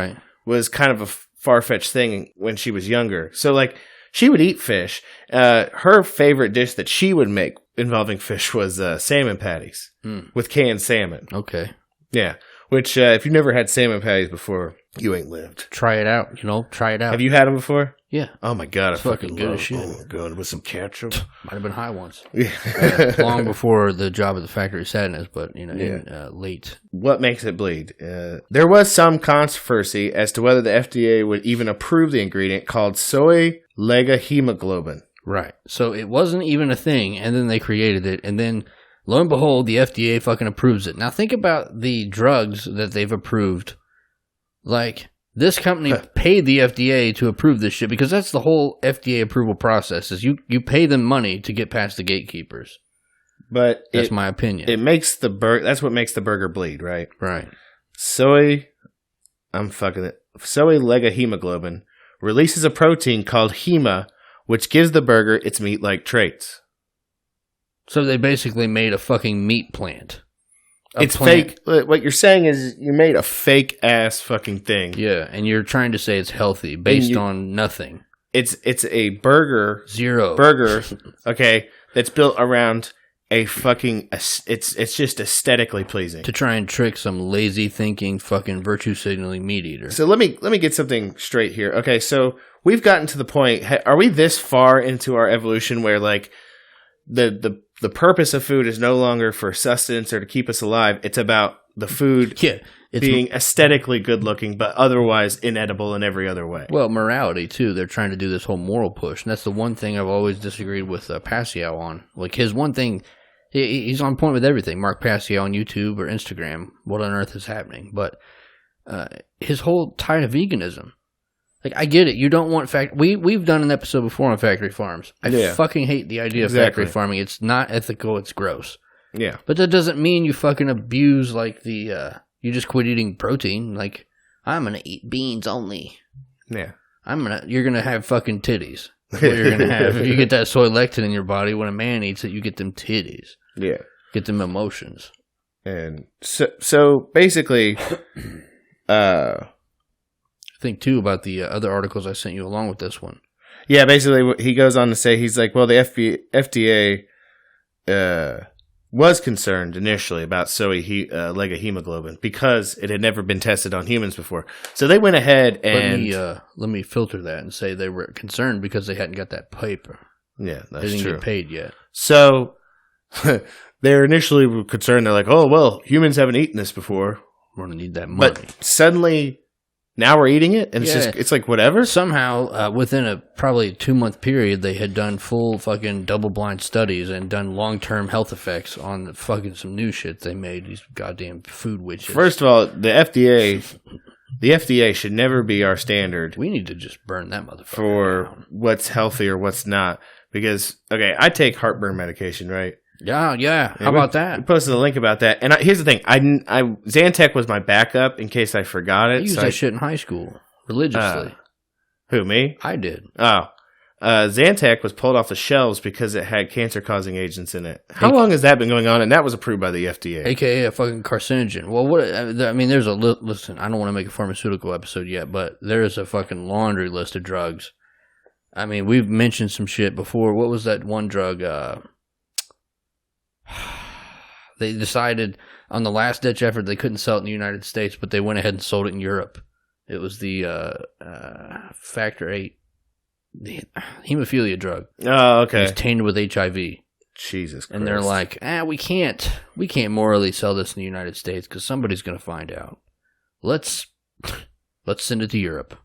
was kind of a far-fetched thing when she was younger. So, like, she would eat fish. Her favorite dish that she would make involving fish was salmon patties with canned salmon. Okay. Yeah. Which, if you've never had salmon patties before, you ain't lived. Try it out. Try it out. Have you had them before? Yeah. Oh, my God. It's fucking good as shit. Oh, good. With some ketchup. Might have been high once. Long before the job at the Factory of Sadness, but, late. What makes it bleed? There was some controversy as to whether the FDA would even approve the ingredient called soy legohemoglobin. Right. So it wasn't even a thing, and then they created it, and then, lo and behold, the FDA fucking approves it. Now think about the drugs that they've approved. Like, this company paid the FDA to approve this shit, because that's the whole FDA approval process, is you pay them money to get past the gatekeepers. But that's my opinion. It makes that's what makes the burger bleed, right? Right. Soy legohemoglobin releases a protein called hema, which gives the burger its meat-like traits. So they basically made a fucking meat plant. It's fake. What you're saying is you made a fake-ass fucking thing. Yeah, and you're trying to say it's healthy based on nothing. It's a burger. Zero. Burger, okay, that's built around a fucking... It's just aesthetically pleasing. To try and trick some lazy thinking fucking virtue signaling meat eater. So let me get something straight here. Okay, so we've gotten to the point... Are we this far into our evolution where, like, the purpose of food is no longer for sustenance or to keep us alive. It's about the food it's being aesthetically good looking, but otherwise inedible in every other way. Well, morality, too. They're trying to do this whole moral push. And that's the one thing I've always disagreed with Pascal on. Like, his one thing, he's on point with everything. Mark Pascal on YouTube or Instagram. What on earth is happening? But his whole tie to veganism. Like, I get it. You don't want we've done an episode before on factory farms. I fucking hate the idea of factory farming. It's not ethical. It's gross. Yeah. But that doesn't mean you fucking abuse, like, you just quit eating protein. Like, I'm going to eat beans only. Yeah. You're going to have fucking titties. That's what you're going to have. If you get that soy lectin in your body, when a man eats it, you get them titties. Yeah. Get them emotions. And so basically, I think, too, about the other articles I sent you along with this one. Yeah, basically, he goes on to say, he's like, well, the FDA was concerned initially about soy lega hemoglobin because it had never been tested on humans before. So they went ahead and... Let me filter that and say they were concerned because they hadn't got that paper. Yeah, that's true. They didn't get paid yet. So they were initially concerned. They're like, oh, well, humans haven't eaten this before. We're going to need that money. But suddenly... Now we're eating it, and it's like whatever. Somehow, within a probably 2-month period, they had done full fucking double-blind studies and done long-term health effects on the fucking some new shit they made. These goddamn food witches. First of all, the FDA should never be our standard. We need to just burn that motherfucker for down. What's healthy or what's not. Because I take heartburn medication, right? Yeah. How about that? We posted a link about that. And here's the thing. Zantac was my backup in case I forgot it. I used that shit in high school religiously. Who, me? I did. Oh. Zantac was pulled off the shelves because it had cancer-causing agents in it. How long has that been going on? And that was approved by the FDA. AKA a fucking carcinogen. Well, there's listen, I don't want to make a pharmaceutical episode yet, but there is a fucking laundry list of drugs. I mean, we've mentioned some shit before. What was that one drug? They decided on the last ditch effort they couldn't sell it in the United States, but they went ahead and sold it in Europe. It was the Factor 8, the hemophilia drug. Oh, okay. It was tainted with HIV. Jesus Christ. And they're like, we can't morally sell this in the United States because somebody's going to find out. Let's send it to Europe.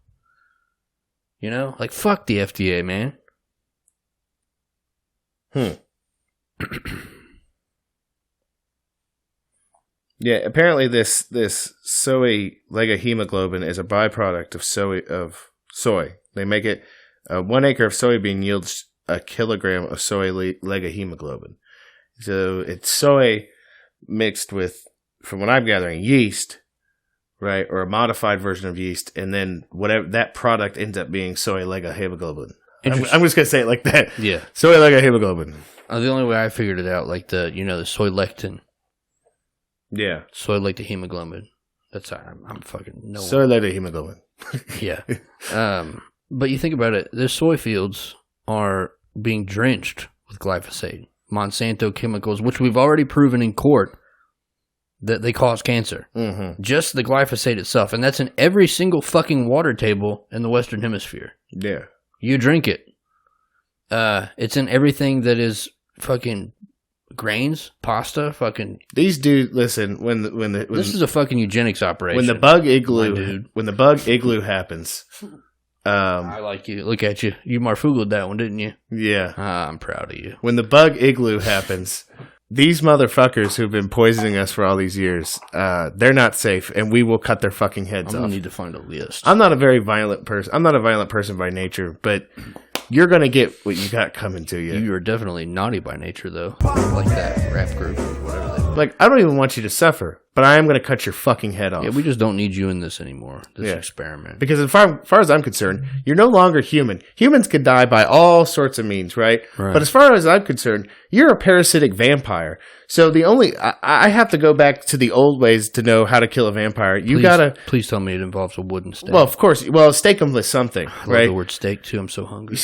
You know, like fuck the FDA, man. Yeah, apparently this soy lega hemoglobin is a byproduct of soy. They make it 1 acre of soybean yields a kilogram of soy lega hemoglobin. So it's soy mixed with, from what I'm gathering, yeast, right, or a modified version of yeast, and then whatever that product ends up being soy lega hemoglobin. I'm just gonna say it like that. Yeah, soy lega hemoglobin. The only way I figured it out, like the soy lectin. Yeah. Soy lectin hemoglobin. That's I'm fucking no. Soy lectin hemoglobin. Yeah. But you think about it, the soy fields are being drenched with glyphosate, Monsanto chemicals, which we've already proven in court that they cause cancer. Mm-hmm. Just the glyphosate itself, and that's in every single fucking water table in the Western Hemisphere. Yeah. You drink it. It's in everything that is fucking grains, pasta, fucking. These dudes, listen. When this is a fucking eugenics operation. When the bug igloo happens. I like you. Look at you. You marfugled that one, didn't you? Yeah. I'm proud of you. When the bug igloo happens, these motherfuckers who've been poisoning us for all these years, they're not safe, and we will cut their fucking heads off. I'm going to need to find a list. I'm not a very violent person. I'm not a violent person by nature, but you're going to get what you got coming to you. You are definitely naughty by nature, though. Like that rap group or whatever they do. Like, I don't even want you to suffer, but I am going to cut your fucking head off. Yeah, we just don't need you in this anymore, this experiment. Because as far as I'm concerned, you're no longer human. Humans can die by all sorts of means, right? But as far as I'm concerned, you're a parasitic vampire. So I have to go back to the old ways to know how to kill a vampire. Please tell me it involves a wooden stake. Well, of course. Well, stake them with something, I right? love the word steak, too. I'm so hungry.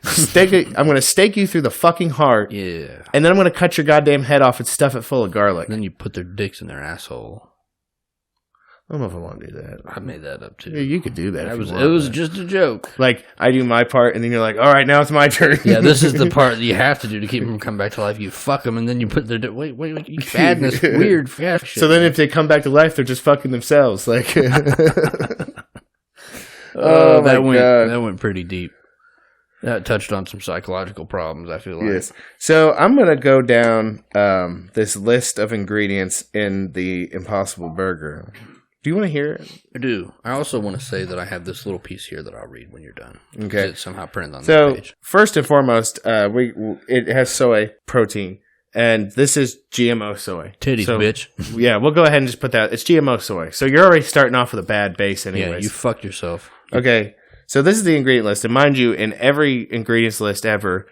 I'm going to stake you through the fucking heart. Yeah. And then I'm going to cut your goddamn head off and stuff it full of garlic. And then you put their dicks in their asshole. I don't know if I want to do that. I made that up too. Yeah, you could do that. It was just a joke. Like, I do my part, and then you're like, all right, now it's my turn. Yeah, this is the part that you have to do to keep them from coming back to life. You fuck them, and then you put their... Wait, you adding this weird fat shit. So then if they come back to life, they're just fucking themselves. Like, oh, my God. That went pretty deep. That touched on some psychological problems, I feel like. Yes. So I'm going to go down this list of ingredients in the Impossible Burger. Do you want to hear it? I do. I also want to say that I have this little piece here that I'll read when you're done. Okay. It's somehow printed on So, this page. first and foremost, it has soy protein, and this is GMO soy. Titties, so, bitch. Yeah, we'll go ahead and just put that. It's GMO soy. So you're already starting off with a bad base anyways. Yeah, you fucked yourself. Okay. So this is the ingredient list. And mind you, in every ingredients list ever,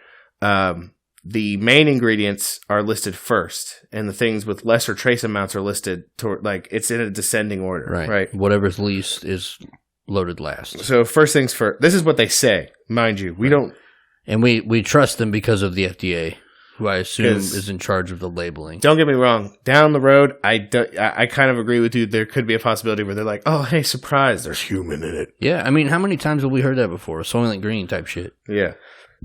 the main ingredients are listed first, and the things with lesser trace amounts are listed toward, like, it's in a descending order. Right. Whatever's least is loaded last. So first things first. This is what they say. Mind you, we don't. And we trust them because of the FDA, who I assume is in charge of the labeling. Don't get me wrong. Down the road, I kind of agree with you. There could be a possibility where they're like, oh, hey, surprise, there's human in it. Yeah, I mean, how many times have we heard that before? Soylent Green type shit. Yeah.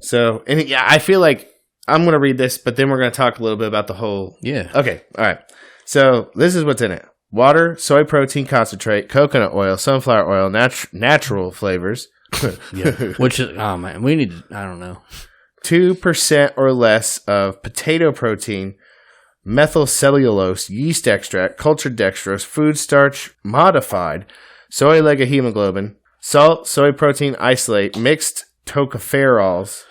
So, and yeah, I feel like I'm going to read this, but then we're going to talk a little bit about the whole. Yeah. Okay. All right. So this is what's in it. Water, soy protein concentrate, coconut oil, sunflower oil, natural flavors. Yeah. Which is, oh man, we need to, I don't know. 2% or less of potato protein, methyl cellulose, yeast extract, cultured dextrose, food starch modified, soy legohemoglobin, salt, soy protein isolate, mixed tocopherols,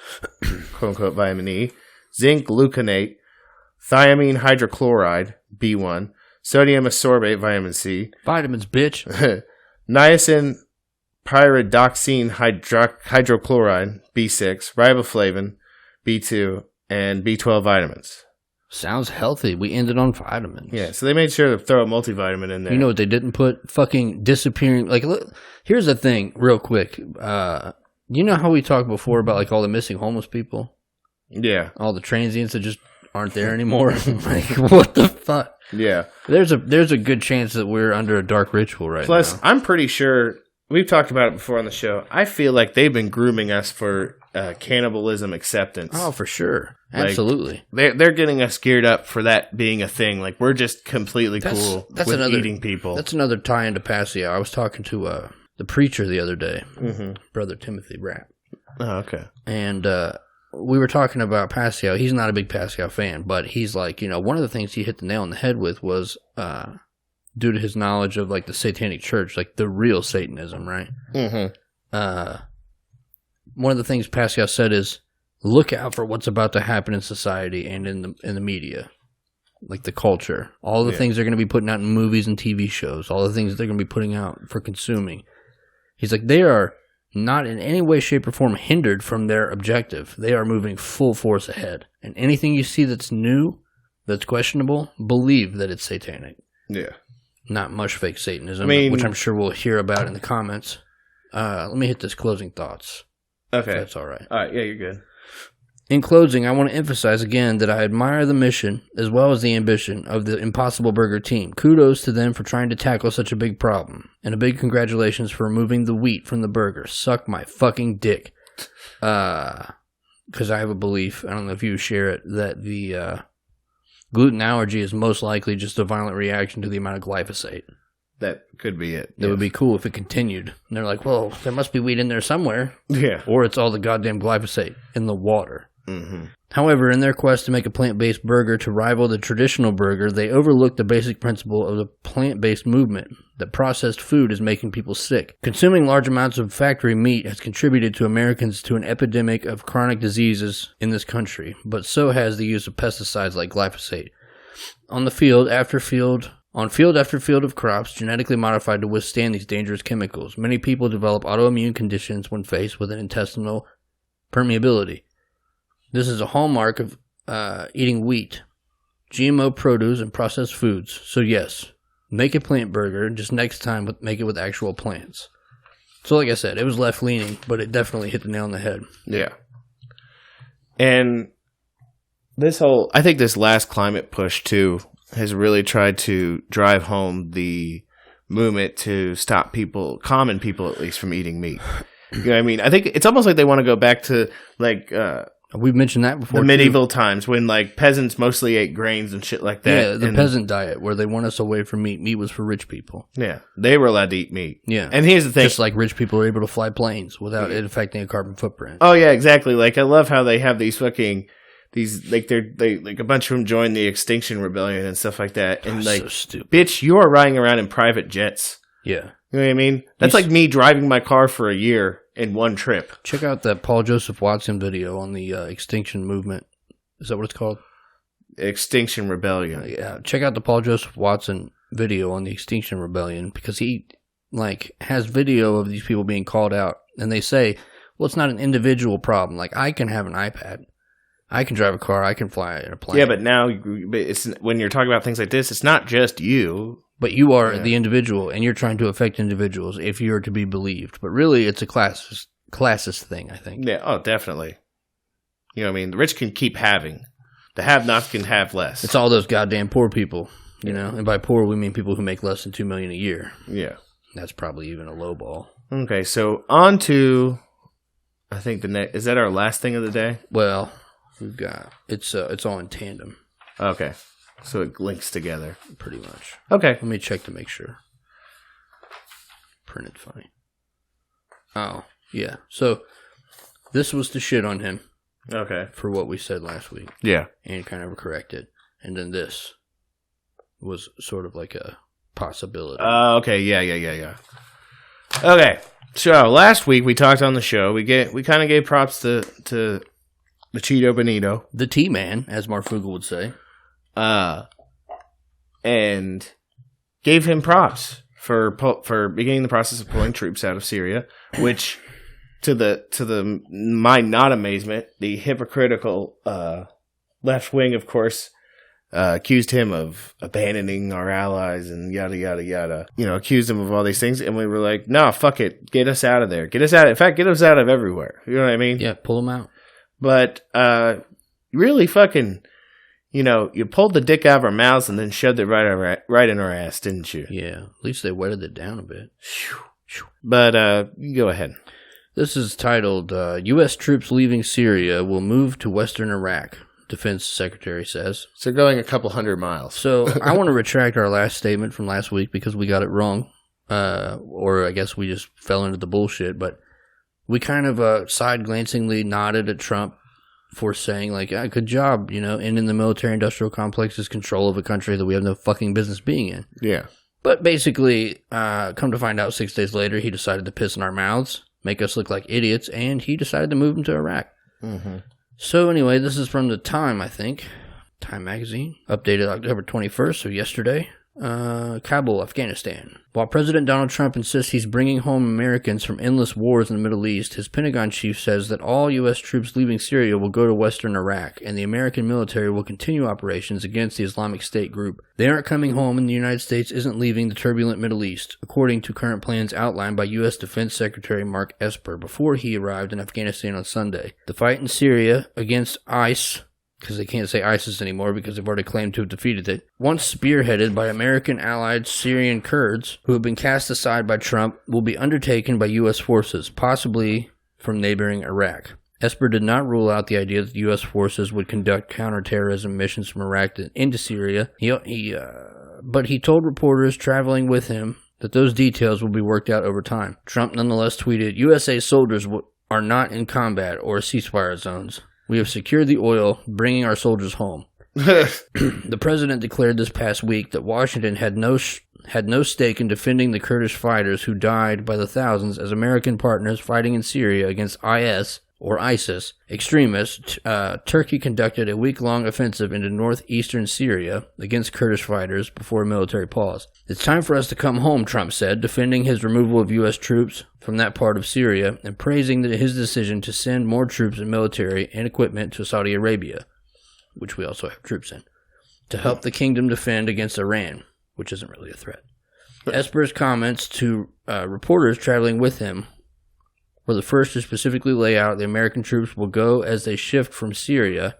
quote unquote vitamin E, zinc gluconate, thiamine hydrochloride, B1, sodium ascorbate, vitamin C, Vitamins, bitch. niacin pyridoxine hydrochloride, B6, riboflavin, B2, and B12 vitamins. Sounds healthy. We ended on vitamins. Yeah, so they made sure to throw a multivitamin in there. You know what they didn't put? Fucking disappearing. Like, look, here's the thing, real quick. You know how we talked before about like all the missing homeless people? Yeah. All the transients that just aren't there anymore? Like, what the fuck? Yeah. There's a good chance that we're under a dark ritual right now. Plus, I'm pretty sure, we've talked about it before on the show, I feel like they've been grooming us for cannibalism acceptance. Oh, for sure. Like, Absolutely. They're getting us geared up for that being a thing. Like, we're just completely cool with eating people. That's another tie into Passio. I was talking to the preacher the other day, Brother Timothy Rapp. Oh, okay. And we were talking about Passio. He's not a big Passio fan, but he's like, you know, one of the things he hit the nail on the head with was due to his knowledge of like the Satanic Church, like the real Satanism, right? Mm-hmm. One of the things Passio said is, look out for what's about to happen in society and in the media, like the culture. All the things they're going to be putting out in movies and TV shows, all the things they're going to be putting out for consuming. He's like, they are not in any way, shape, or form hindered from their objective. They are moving full force ahead. And anything you see that's new, that's questionable, believe that it's satanic. Yeah. Not much fake Satanism, I mean, which I'm sure we'll hear about in the comments. Let me hit this closing thoughts. Okay. That's all right. All right. Yeah, you're good. In closing, I want to emphasize again that I admire the mission as well as the ambition of the Impossible Burger team. Kudos to them for trying to tackle such a big problem. And a big congratulations for removing the wheat from the burger. Suck my fucking dick. Because I have a belief, I don't know if you share it, that the gluten allergy is most likely just a violent reaction to the amount of glyphosate. That could be it. That would be cool if it continued. And they're like, well, there must be wheat in there somewhere. Yeah. Or it's all the goddamn glyphosate in the water. Mm-hmm. However, in their quest to make a plant-based burger to rival the traditional burger, they overlooked the basic principle of the plant-based movement, that processed food is making people sick. Consuming large amounts of factory meat has contributed to Americans to an epidemic of chronic diseases in this country, but so has the use of pesticides like glyphosate. On field after field of crops genetically modified to withstand these dangerous chemicals, many people develop autoimmune conditions when faced with an intestinal permeability. This is a hallmark of eating wheat, GMO produce, and processed foods. So yes, make a plant burger, just next time make it with actual plants. So like I said, it was left-leaning, but it definitely hit the nail on the head. Yeah. And I think this last climate push too has really tried to drive home the movement to stop people, common people at least, from eating meat. You know what I mean? I think it's almost like they want to go back to like we've mentioned that before. The medieval times when like peasants mostly ate grains and shit like that. Yeah, the peasant diet where they want us away from meat. Meat was for rich people. Yeah, they were allowed to eat meat. Yeah, and here's the thing: just like rich people are able to fly planes without it affecting a carbon footprint. Oh yeah, exactly. Like I love how they have these fucking. These like they like a bunch of them joined the Extinction Rebellion and stuff like that, and like, so stupid. Bitch, you are riding around in private jets. Yeah, you know what I mean. That's like me driving my car for a year in one trip. Check out that Paul Joseph Watson video on the Extinction Movement. Is that what it's called? Extinction Rebellion. Yeah, check out the Paul Joseph Watson video on the Extinction Rebellion because he like has video of these people being called out, and they say, "Well, it's not an individual problem. Like I can have an iPad." I can drive a car. I can fly in a plane. Yeah, but now it's when you're talking about things like this, it's not just you. But you are the individual, and you're trying to affect individuals if you're to be believed. But really, it's a classist thing, I think. Yeah, oh, definitely. You know what I mean? The rich can keep having. The have-nots can have less. It's all those goddamn poor people, you know? And by poor, we mean people who make less than $2 million a year. Yeah. That's probably even a low ball. Okay, so on to, I think the next, is that our last thing of the day? Well... We've got it's all in tandem. Okay, so it links together pretty much. Okay, let me check to make sure. Printed funny. Oh yeah, so this was to shit on him. Okay, for what we said last week. Yeah, and kind of correct it, and then this was sort of like a possibility. Okay, yeah. Okay, so last week we talked on the show. We kind of gave props to. The Cheeto Bonito. The T-Man, as Marfugal would say. And gave him props for beginning the process of pulling troops out of Syria, which, to my not amazement, the hypocritical left wing, of course, accused him of abandoning our allies and yada, yada, yada. You know, accused him of all these things. And we were like, no, fuck it. Get us out of there. Get us out. In fact, get us out of everywhere. You know what I mean? Yeah, pull them out. But really fucking, you know, you pulled the dick out of our mouths and then shoved it right in our ass, didn't you? Yeah, at least they wetted it down a bit. But you go ahead. This is titled, U.S. Troops Leaving Syria Will Move to Western Iraq, Defense Secretary says. So going a couple 100 miles. So I want to retract our last statement from last week because we got it wrong. Or I guess we just fell into the bullshit, but... We kind of side-glancingly nodded at Trump for saying, like, yeah, good job, you know, ending the military-industrial complex's control of a country that we have no fucking business being in. Yeah. But basically, come to find out 6 days later, he decided to piss in our mouths, make us look like idiots, and he decided to move them to Iraq. Mm-hmm. So anyway, this is from the Time, I think. Time magazine. Updated October 21st, so yesterday. Kabul, Afghanistan. While President Donald Trump insists he's bringing home Americans from endless wars in the Middle East, his Pentagon chief says that all U.S. troops leaving Syria will go to western Iraq, and the American military will continue operations against the Islamic State group. They aren't coming home, and the United States isn't leaving the turbulent Middle East, according to current plans outlined by U.S. Defense Secretary Mark Esper before he arrived in Afghanistan on Sunday. The fight in Syria against ICE... because they can't say ISIS anymore because they've already claimed to have defeated it, once spearheaded by American-allied Syrian Kurds who have been cast aside by Trump, will be undertaken by U.S. forces, possibly from neighboring Iraq. Esper did not rule out the idea that U.S. forces would conduct counterterrorism missions from Iraq into Syria, but he told reporters traveling with him that those details will be worked out over time. Trump nonetheless tweeted, USA soldiers are not in combat or ceasefire zones. We have secured the oil, bringing our soldiers home. The president declared this past week that Washington had no stake in defending the Kurdish fighters who died by the thousands as American partners fighting in Syria against IS, or ISIS, extremists. Turkey conducted a week-long offensive into northeastern Syria against Kurdish fighters before a military pause. It's time for us to come home, Trump said, defending his removal of U.S. troops from that part of Syria and praising his decision to send more troops and military and equipment to Saudi Arabia, which we also have troops in, to help the kingdom defend against Iran, which isn't really a threat. Esper's comments to reporters traveling with him were the first to specifically lay out the American troops will go as they shift from Syria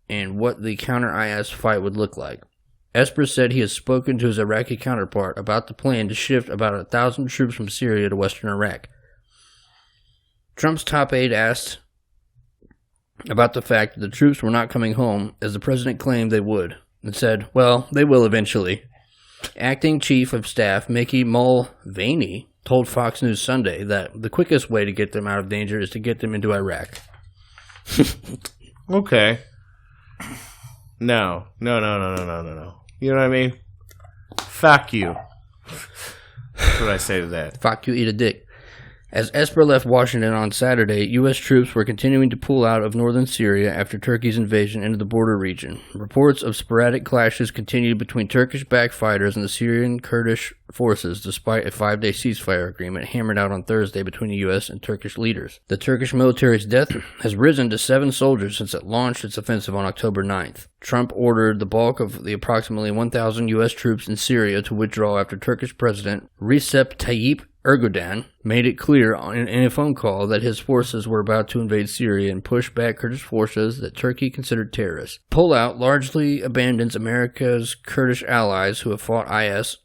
and what the counter-IS fight would look like. Esper said he has spoken to his Iraqi counterpart about the plan to shift about 1,000 troops from Syria to western Iraq. Trump's top aide asked about the fact that the troops were not coming home, as the president claimed they would, and said, well, they will eventually. Acting Chief of Staff Mickey Mulvaney told Fox News Sunday that the quickest way to get them out of danger is to get them into Iraq. Okay. No. You know what I mean? Fuck you. That's what I say to that. Fuck you, eat a dick. As Esper left Washington on Saturday, U.S. troops were continuing to pull out of northern Syria after Turkey's invasion into the border region. Reports of sporadic clashes continued between Turkish-backed fighters and the Syrian Kurdish forces, despite a 5-day ceasefire agreement hammered out on Thursday between the U.S. and Turkish leaders. The Turkish military's death has risen to 7 soldiers since it launched its offensive on October 9th. Trump ordered the bulk of the approximately 1,000 U.S. troops in Syria to withdraw after Turkish President Recep Tayyip Erdogan made it clear in a phone call that his forces were about to invade Syria and push back Kurdish forces that Turkey considered terrorists. Pullout largely abandons America's Kurdish allies who have fought ISIS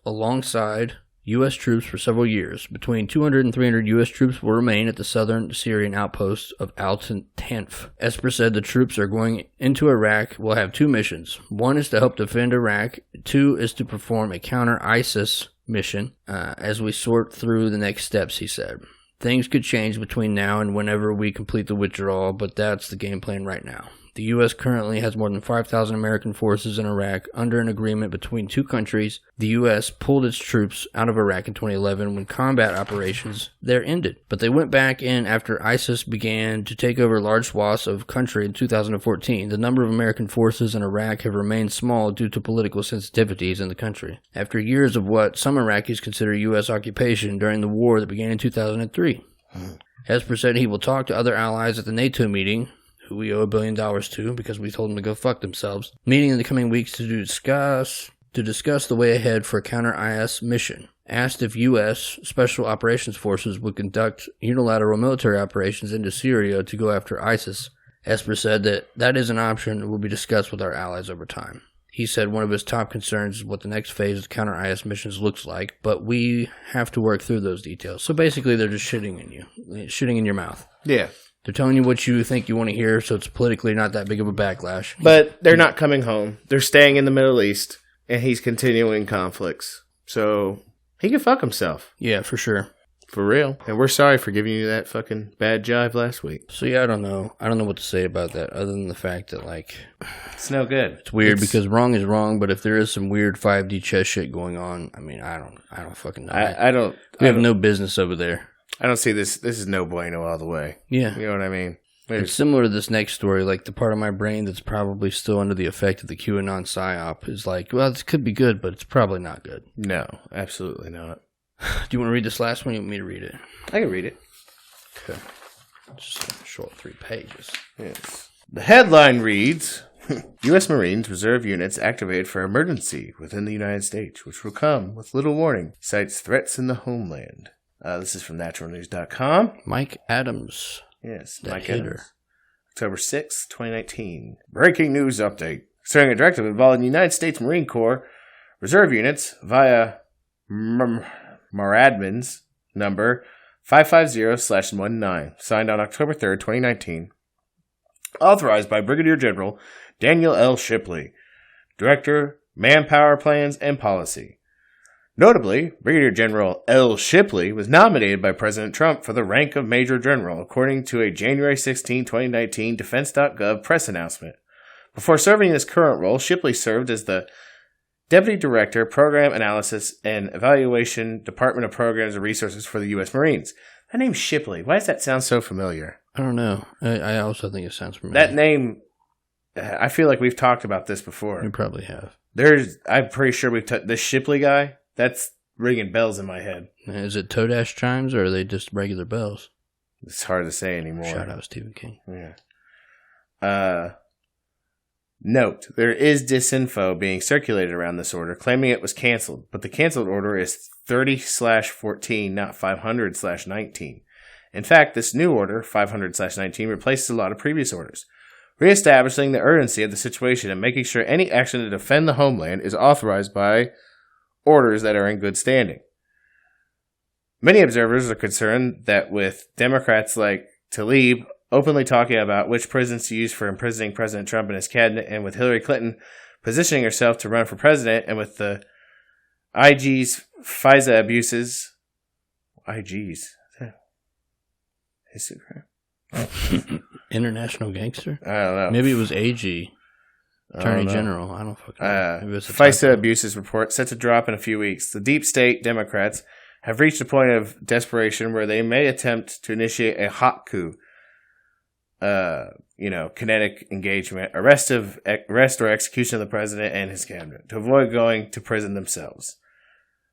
alongside U.S. troops for several years. Between 200 and 300 U.S. troops will remain at the southern Syrian outpost of Al-Tanf. Esper said the troops are going into Iraq will have 2 missions. 1 is to help defend Iraq. 2 is to perform a counter-ISIS mission as we sort through the next steps, he said. Things could change between now and whenever we complete the withdrawal, but that's the game plan right now. The U.S. currently has more than 5,000 American forces in Iraq under an agreement between 2 countries. The U.S. pulled its troops out of Iraq in 2011 when combat operations there ended. But they went back in after ISIS began to take over large swaths of country in 2014. The number of American forces in Iraq have remained small due to political sensitivities in the country, after years of what some Iraqis consider U.S. occupation during the war that began in 2003. Esper said he will talk to other allies at the NATO meeting, who we owe $1 billion to because we told them to go fuck themselves, meeting in the coming weeks to discuss the way ahead for a counter-IS mission. Asked if U.S. Special Operations Forces would conduct unilateral military operations into Syria to go after ISIS, Esper said that is an option and will be discussed with our allies over time. He said one of his top concerns is what the next phase of counter-IS missions looks like, but we have to work through those details. So basically they're just shitting in your mouth. Yeah. They're telling you what you think you want to hear, so it's politically not that big of a backlash. But they're not coming home. They're staying in the Middle East, and he's continuing conflicts. So he can fuck himself. Yeah, for sure. For real. And we're sorry for giving you that fucking bad jive last week. So yeah, I don't know. I don't know what to say about that, other than the fact that, like, it's no good. It's weird because wrong is wrong, but if there is some weird 5D chess shit going on, I mean, I don't fucking know. We have no business over there. I don't see this. This is no bueno all the way. Yeah. You know what I mean? It's similar to this next story. Like, the part of my brain that's probably still under the effect of the QAnon psyop is like, well, this could be good, but it's probably not good. No, absolutely not. Do you want to read this last one, or you want me to read it? I can read it. Okay. Just a short 3 pages. Yes. The headline reads, U.S. Marines reserve units activated for emergency within the United States, which will come with little warning, cites threats in the homeland. This is from naturalnews.com. Mike Adams. Yes, that Mike hitter. Adams. October 6, 2019. Breaking news update. Concerning a directive involving the United States Marine Corps reserve units via Maradman's number 550/19, signed on October 3rd, 2019. Authorized by Brigadier General Daniel L. Shipley, Director, Manpower Plans and Policy. Notably, Brigadier General L. Shipley was nominated by President Trump for the rank of Major General, according to a January 16, 2019 Defense.gov press announcement. Before serving in his current role, Shipley served as the Deputy Director, Program Analysis and Evaluation, Department of Programs and Resources for the U.S. Marines. That name's Shipley. Why does that sound so familiar? I don't know. I also think it sounds familiar. That name, I feel like we've talked about this before. We probably have. I'm pretty sure we've this Shipley guy. That's ringing bells in my head. Is it Toadash chimes, or are they just regular bells? It's hard to say anymore. Shout out Stephen King. Yeah. Note, there is disinfo being circulated around this order, claiming it was canceled, but the canceled order is 30/14, not 500/19. In fact, this new order, 500/19, replaces a lot of previous orders. reestablishing the urgency of the situation and making sure any action to defend the homeland is authorized by orders that are in good standing. Many observers are concerned that with Democrats like Tlaib openly talking about which prisons to use for imprisoning President Trump and his cabinet, and with Hillary Clinton positioning herself to run for president, and with the IG's FISA abuses. IG's? Is it right? International gangster? I don't know. Maybe it was AG. Attorney General. I don't fucking know. Maybe it's a FISA typo. abuses report set to drop in a few weeks. The deep state Democrats have reached a point of desperation where they may attempt to initiate a hot coup. Kinetic engagement, arrest or execution of the president and his cabinet to avoid going to prison themselves.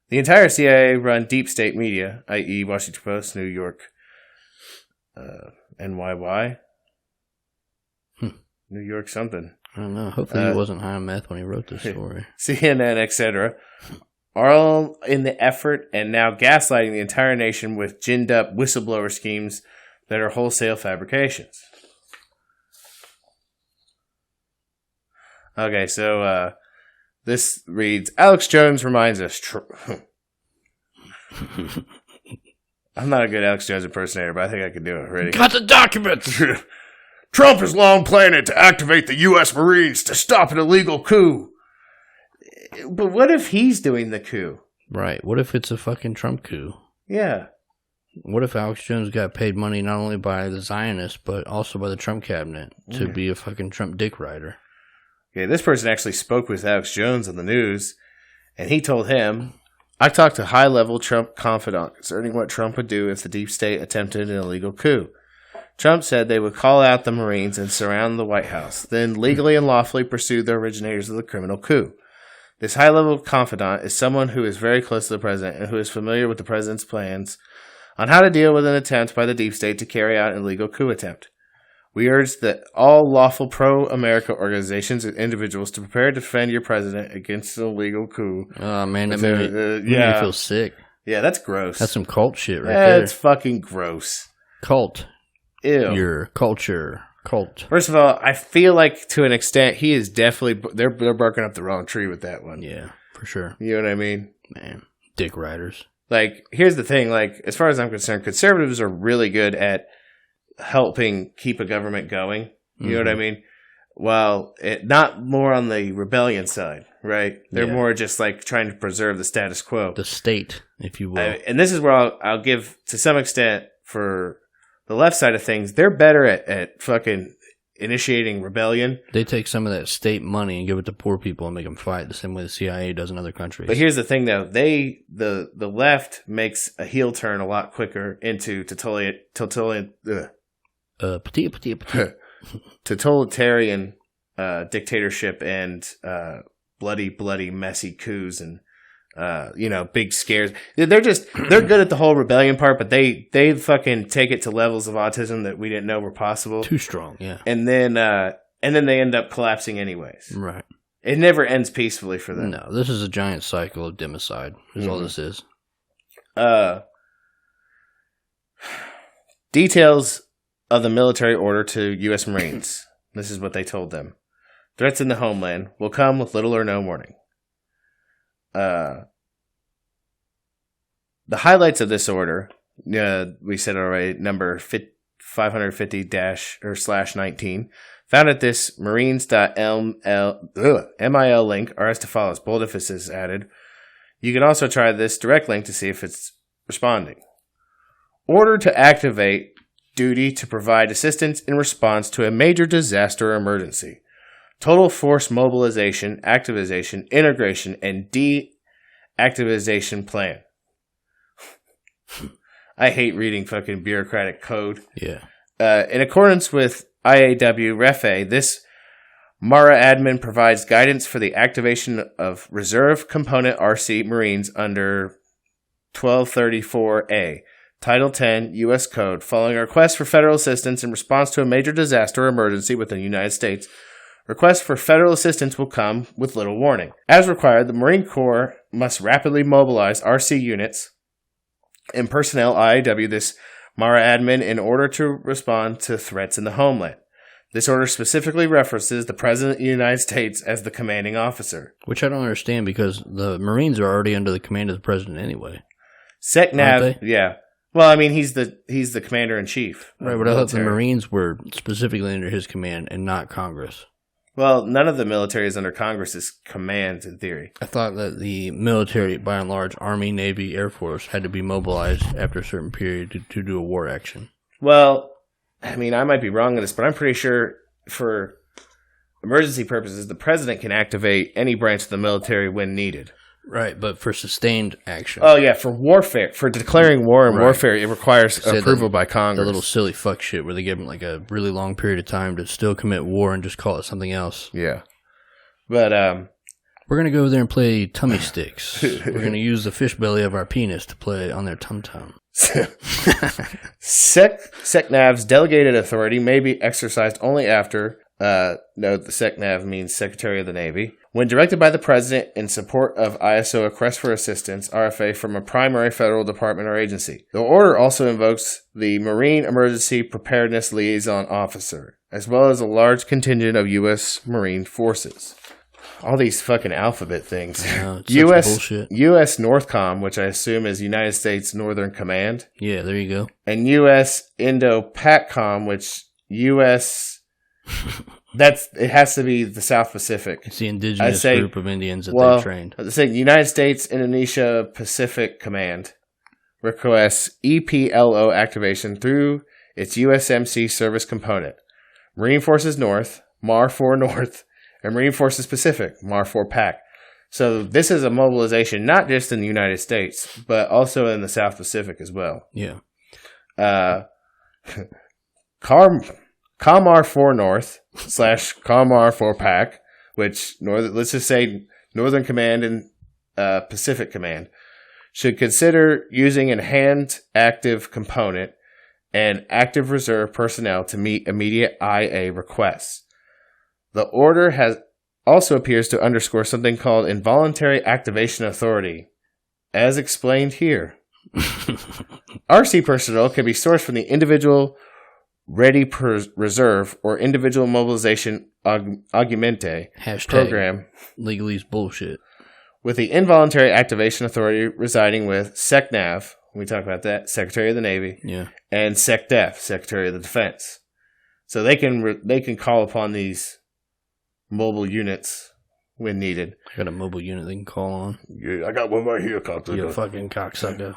The entire CIA-run deep state media, i.e. Washington Post, New York, NYY, New York something. I don't know. Hopefully he wasn't high on meth when he wrote this story. CNN, etc., are all in the effort and now gaslighting the entire nation with ginned-up whistleblower schemes that are wholesale fabrications. Okay, so this reads, Alex Jones reminds us... I'm not a good Alex Jones impersonator, but I think I can do it. Ready? Got the documents! Trump has long planned to activate the U.S. Marines to stop an illegal coup. But what if he's doing the coup? Right. What if it's a fucking Trump coup? Yeah. What if Alex Jones got paid money not only by the Zionists, but also by the Trump cabinet to be a fucking Trump dick rider? Okay, this person actually spoke with Alex Jones on the news, and he told him, I talked to high-level Trump confidant concerning what Trump would do if the deep state attempted an illegal coup. Trump said they would call out the Marines and surround the White House, then legally and lawfully pursue the originators of the criminal coup. This high-level confidant is someone who is very close to the president and who is familiar with the president's plans on how to deal with an attempt by the deep state to carry out an illegal coup attempt. We urge that all lawful pro-America organizations and individuals to prepare to defend your president against an illegal coup. Oh, man, that made me feel sick. Yeah, that's gross. That's some cult shit right there. That's fucking gross. Cult. Ew. Your culture. Cult. First of all, I feel like to an extent he is definitely they're barking up the wrong tree with that one. Yeah, for sure. You know what I mean? Man, dick riders. Like, here's the thing. Like, as far as I'm concerned, conservatives are really good at helping keep a government going. You know what I mean? Well, not more on the rebellion side, right? They're more just like trying to preserve the status quo, the state, if you will. And this is where I'll give to some extent for the left side of things. They're better at fucking initiating rebellion. They take some of that state money and give it to poor people and make them fight the same way the CIA does in other countries. But here's the thing, though. The left makes a heel turn a lot quicker into totalitarian dictatorship and bloody, messy coups and big scares. They're good at the whole rebellion part, but they fucking take it to levels of autism that we didn't know were possible. Too strong, yeah. And then they end up collapsing anyways. Right. It never ends peacefully for them. No, this is a giant cycle of democide. Is all this is. Details of the military order to U.S. Marines. This is what they told them. Threats in the homeland will come with little or no warning. The highlights of this order, we said already, number 550-/19, found at this marines.mil link are as to follows, bold emphasis added. You can also try this direct link to see if it's responding. Order to activate duty to provide assistance in response to a major disaster or emergency. Total force mobilization, activization, integration, and deactivization plan. I hate reading fucking bureaucratic code. Yeah. In accordance with IAW REFA, this MARA admin provides guidance for the activation of Reserve Component RC Marines under 1234A, Title 10, U.S. Code, following a request for federal assistance in response to a major disaster or emergency within the United States. Requests for federal assistance will come with little warning. As required, the Marine Corps must rapidly mobilize RC units and personnel IAW this MARA admin in order to respond to threats in the homeland. This order specifically references the President of the United States as the commanding officer. Which I don't understand because the Marines are already under the command of the President anyway. SecNav, yeah. Well, I mean, he's the commander-in-chief. Right, but I thought the Marines were specifically under his command and not Congress. Well, none of the military is under Congress's command, in theory. I thought that the military, by and large, Army, Navy, Air Force, had to be mobilized after a certain period to do a war action. Well, I mean, I might be wrong on this, but I'm pretty sure for emergency purposes, the president can activate any branch of the military when needed. Right, but for sustained action. Oh, yeah, for warfare. For declaring war and warfare, it requires approval by Congress. The little silly fuck shit where they give them like a really long period of time to still commit war and just call it something else. Yeah. But, we're going to go over there and play tummy sticks. We're going to use the fish belly of our penis to play on their tum-tum. SecNav's delegated authority may be exercised only after, note the SecNav means Secretary of the Navy, when directed by the President in support of ISO Request for Assistance, RFA, from a primary federal department or agency. The order also invokes the Marine Emergency Preparedness Liaison Officer, as well as a large contingent of U.S. Marine forces. All these fucking alphabet things. U.S. Northcom, which I assume is United States Northern Command. Yeah, there you go. And U.S. Indo-PACOM, which U.S. It has to be the South Pacific. It's the indigenous group of Indians that they trained. I say United States Indonesia Pacific Command requests EPLO activation through its USMC service component. Marine Forces North, MAR-4 North, and Marine Forces Pacific, MAR-4 PAC. So this is a mobilization not just in the United States, but also in the South Pacific as well. Yeah. CAMAR-4 North / CAMAR-4 PAC, which let's just say Northern Command and Pacific Command, should consider using a hand active component and active reserve personnel to meet immediate IA requests. The order also appears to underscore something called involuntary activation authority, as explained here. RC personnel can be sourced from the individual ready reserve or individual mobilization augmente program. Legalese bullshit. With the involuntary activation authority residing with SecNav, we talked about that, Secretary of the Navy, and SecDef, Secretary of the Defense. So they can call upon these mobile units when needed. I got a mobile unit they can call on. Yeah, I got one right here, cocksucker. You fucking cocksucker.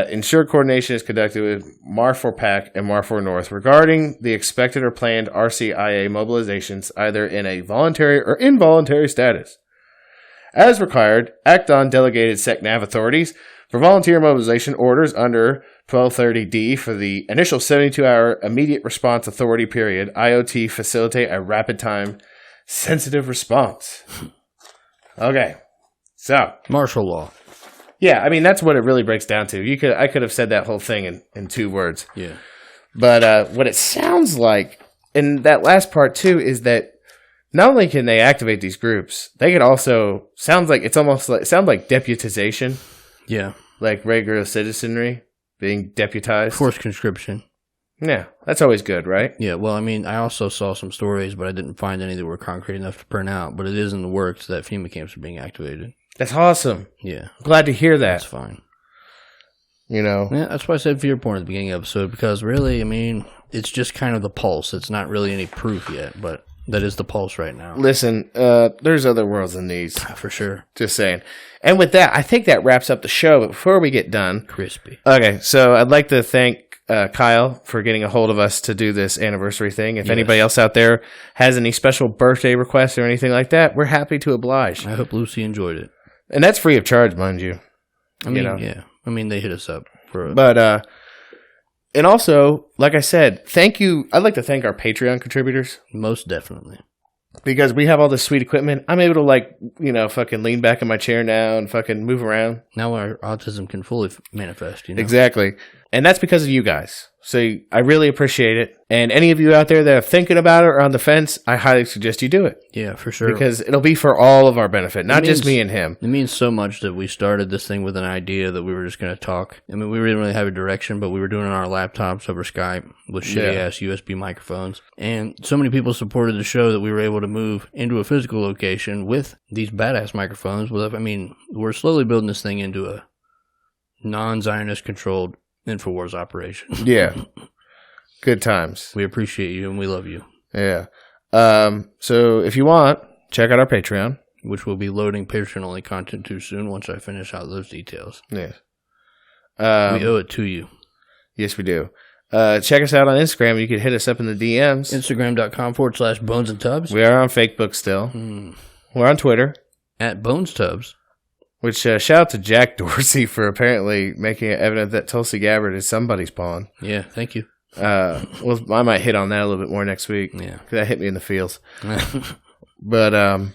Ensure coordination is conducted with MAR-4 PAC and MAR-4 North regarding the expected or planned RCIA mobilizations, either in a voluntary or involuntary status. As required, act on delegated SecNav authorities for volunteer mobilization orders under 1230D for the initial 72-hour immediate response authority period. IOT facilitate a rapid time sensitive response. Okay. So. Martial law. Yeah, I mean, that's what it really breaks down to. I could have said that whole thing in 2 words. Yeah. But what it sounds like, in that last part too, is that not only can they activate these groups, they could also, sounds like deputization. Yeah. Like regular citizenry being deputized. Forced conscription. Yeah, that's always good, right? Yeah, well, I mean, I also saw some stories, but I didn't find any that were concrete enough to print out. But it is in the works that FEMA camps are being activated. That's awesome. Yeah. Glad to hear that. That's fine. You know? Yeah, that's why I said fear porn at the beginning of the episode, because really, I mean, it's just kind of the pulse. It's not really any proof yet, but that is the pulse right now. Listen, there's other worlds than these. For sure. Just saying. And with that, I think that wraps up the show. But before we get done. Crispy. Okay, so I'd like to thank Kyle for getting a hold of us to do this anniversary thing. If anybody else out there has any special birthday requests or anything like that, we're happy to oblige. I hope Lucy enjoyed it. And that's free of charge, mind you. I mean, yeah. I mean, they hit us up. And also, like I said, thank you. I'd like to thank our Patreon contributors. Most definitely. Because we have all this sweet equipment. I'm able to, fucking lean back in my chair now and fucking move around. Now our autism can fully manifest, Exactly. And that's because of you guys. So I really appreciate it. And any of you out there that are thinking about it or on the fence, I highly suggest you do it. Yeah, for sure. Because it'll be for all of our benefit, not just me and him. It means so much that we started this thing with an idea that we were just going to talk. I mean, we didn't really have a direction, but we were doing it on our laptops over Skype with shitty-ass USB microphones. And so many people supported the show that we were able to move into a physical location with these badass microphones. I mean, we're slowly building this thing into a non-Zionist controlled InfoWars operation. Yeah. Good times. We appreciate you and we love you. Yeah. So if you want, check out our Patreon. Which will be loading Patreon-only content too soon once I finish out those details. Yes. We owe it to you. Yes, we do. Check us out on Instagram. You can hit us up in the DMs. Instagram.com/Bones and Tubs. We are on Facebook still. We're on Twitter. At Bones Tubs. Which, shout out to Jack Dorsey for apparently making it evident that Tulsi Gabbard is somebody's pawn. Yeah, thank you. Well, I might hit on that a little bit more next week. Yeah. Because that hit me in the feels. But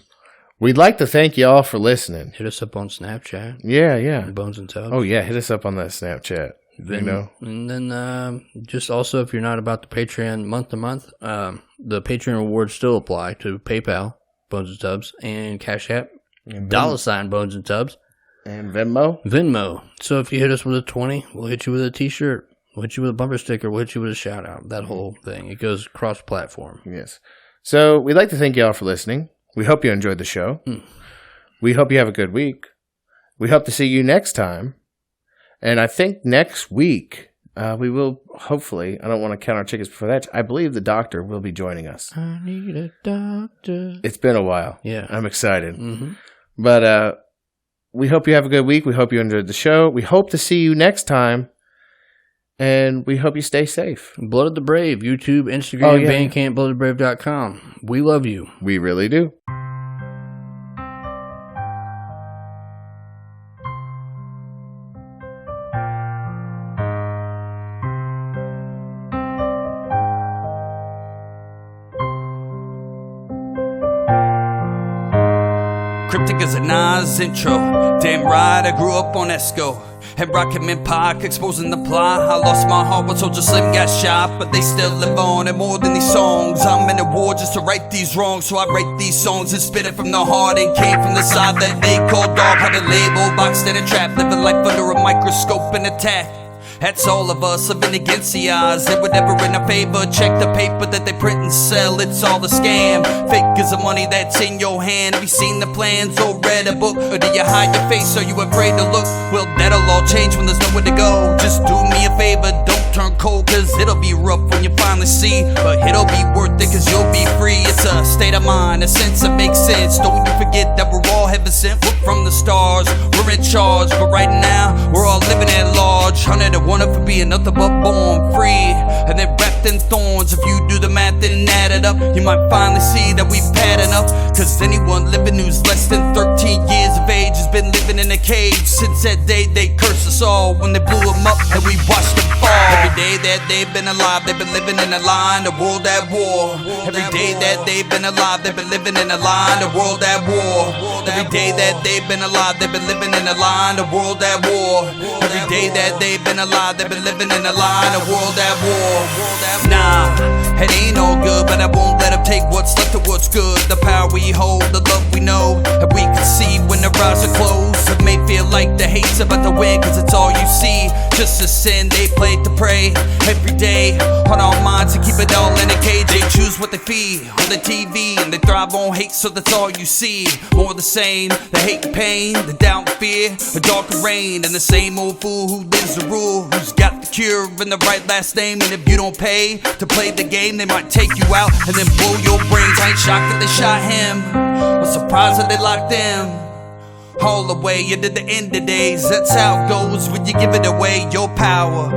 we'd like to thank y'all for listening. Hit us up on Snapchat. Yeah. Bones and Tubs. Oh, yeah. Hit us up on that Snapchat. And then just also, if you're not about the Patreon month to month, the Patreon rewards still apply to PayPal, Bones and Tubs, and Cash App, $ Bones and Tubs. And Venmo. So if you hit us with a 20, we'll hit you with a t-shirt. We'll hit you with a bumper sticker. We'll hit you with a shout out. That whole thing. It goes cross-platform. Yes. So we'd like to thank y'all for listening. We hope you enjoyed the show. We hope you have a good week. We hope to see you next time. And I think next week we will hopefully, I don't want to count our chickens before that, I believe the doctor will be joining us. I need a doctor. It's been a while. Yeah. I'm excited. But we hope you have a good week. We hope you enjoyed the show. We hope to see you next time. And we hope you stay safe. Blood of the Brave, YouTube, Instagram, Bandcamp, bloodofthebrave.com. We love you. We really do. Cryptic as a Nas intro. Damn right, I grew up on Esco. Had Rocket Man Pac exposing the plot. I lost my heart when Soldier Slim got shot, but they still live on and more than these songs. I'm in a war just to right these wrongs, so I write these songs and spit it from the heart. And came from the side that they call dog. Had a label, boxed in a trap, living life under a microscope and attack. That's all of us living against the odds. They were never in our favor. Check the paper that they print and sell. It's all a scam. Fake is the money that's in your hand. Have you seen the plans or read a book? Or do you hide your face? Are you afraid to look? Well, that'll all change when there's nowhere to go. Just do me a favor, don't turn cold, cause it'll be rough when you finally see. But it'll be worth it cause you'll be free. It's a state of mind, a sense that makes sense. Don't you forget that we're all heaven sent. Look from the stars, we're in charge. But right now, we're all living at large. 101 for being nothing but born free. And then wrapped in thorns. If you do the math and add it up, you might finally see that we've had enough. Cause anyone living who's less than 13 years of age has been living in a cage since that day they cursed us all when they blew them up and we watched them fall. Every day that they've been alive, they've been living in a line, the world at war. Every day that they've been alive, they've been living in a line, the world at war. Every day that they've been alive, they've been living in a line, the world at war. Every day that they've been alive, they've been living in a line, the world at war. Nah, it ain't all good, but I won't let them take what's left of what's good. The power we hold, the love we know, and we can see when the eyes are closed. It may feel like the hate's about to win, cause it's all you see. Just a sin they play to pray every day on our minds to keep it all in a cage. They choose what they feed on the TV, and they thrive on hate, so that's all you see. More the same, the hate and pain, the doubt and fear, the dark and rain, and the same old fool who lives the rule, who's got the cure and the right last name. And if you don't pay to play the game, they might take you out and then blow your brains. I ain't shocked that they shot him, I'm surprised that they locked him all the way into the end of days. That's how it goes when you give it away, your power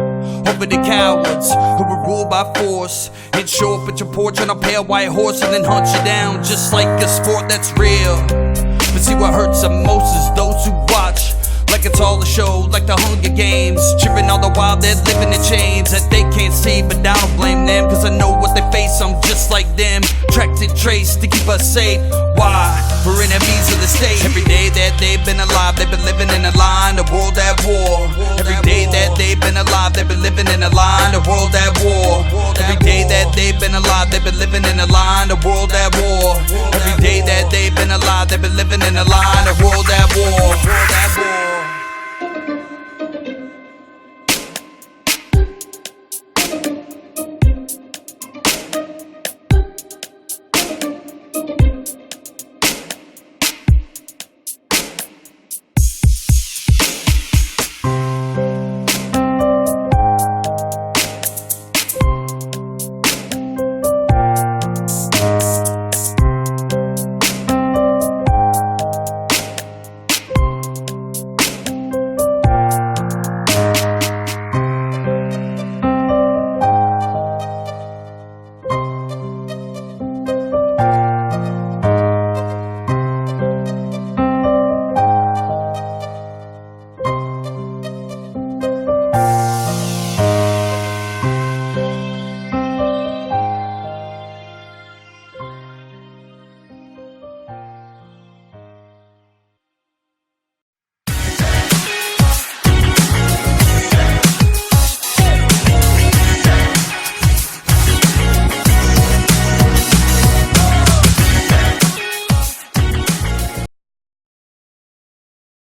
over the cowards who were ruled by force, and show up at your porch on a pale white horse and then hunt you down just like a sport that's real. But see, what hurts the most is those who watch, like like it's all a show, like the Hunger Games. Tripping all the while they're living in chains that they can't see, but I don't blame them, cause I know what they face, I'm just like them. Tracked and traced to keep us safe. Why? We're enemies of the state. Every day that they've been alive, they've been living in a line, the world at war. Every day that they've been alive, they've been living in a line, the world at war. Every day that they've been alive, they've been living in a line, the world at war. Every day that they've been alive, they've been living in a line.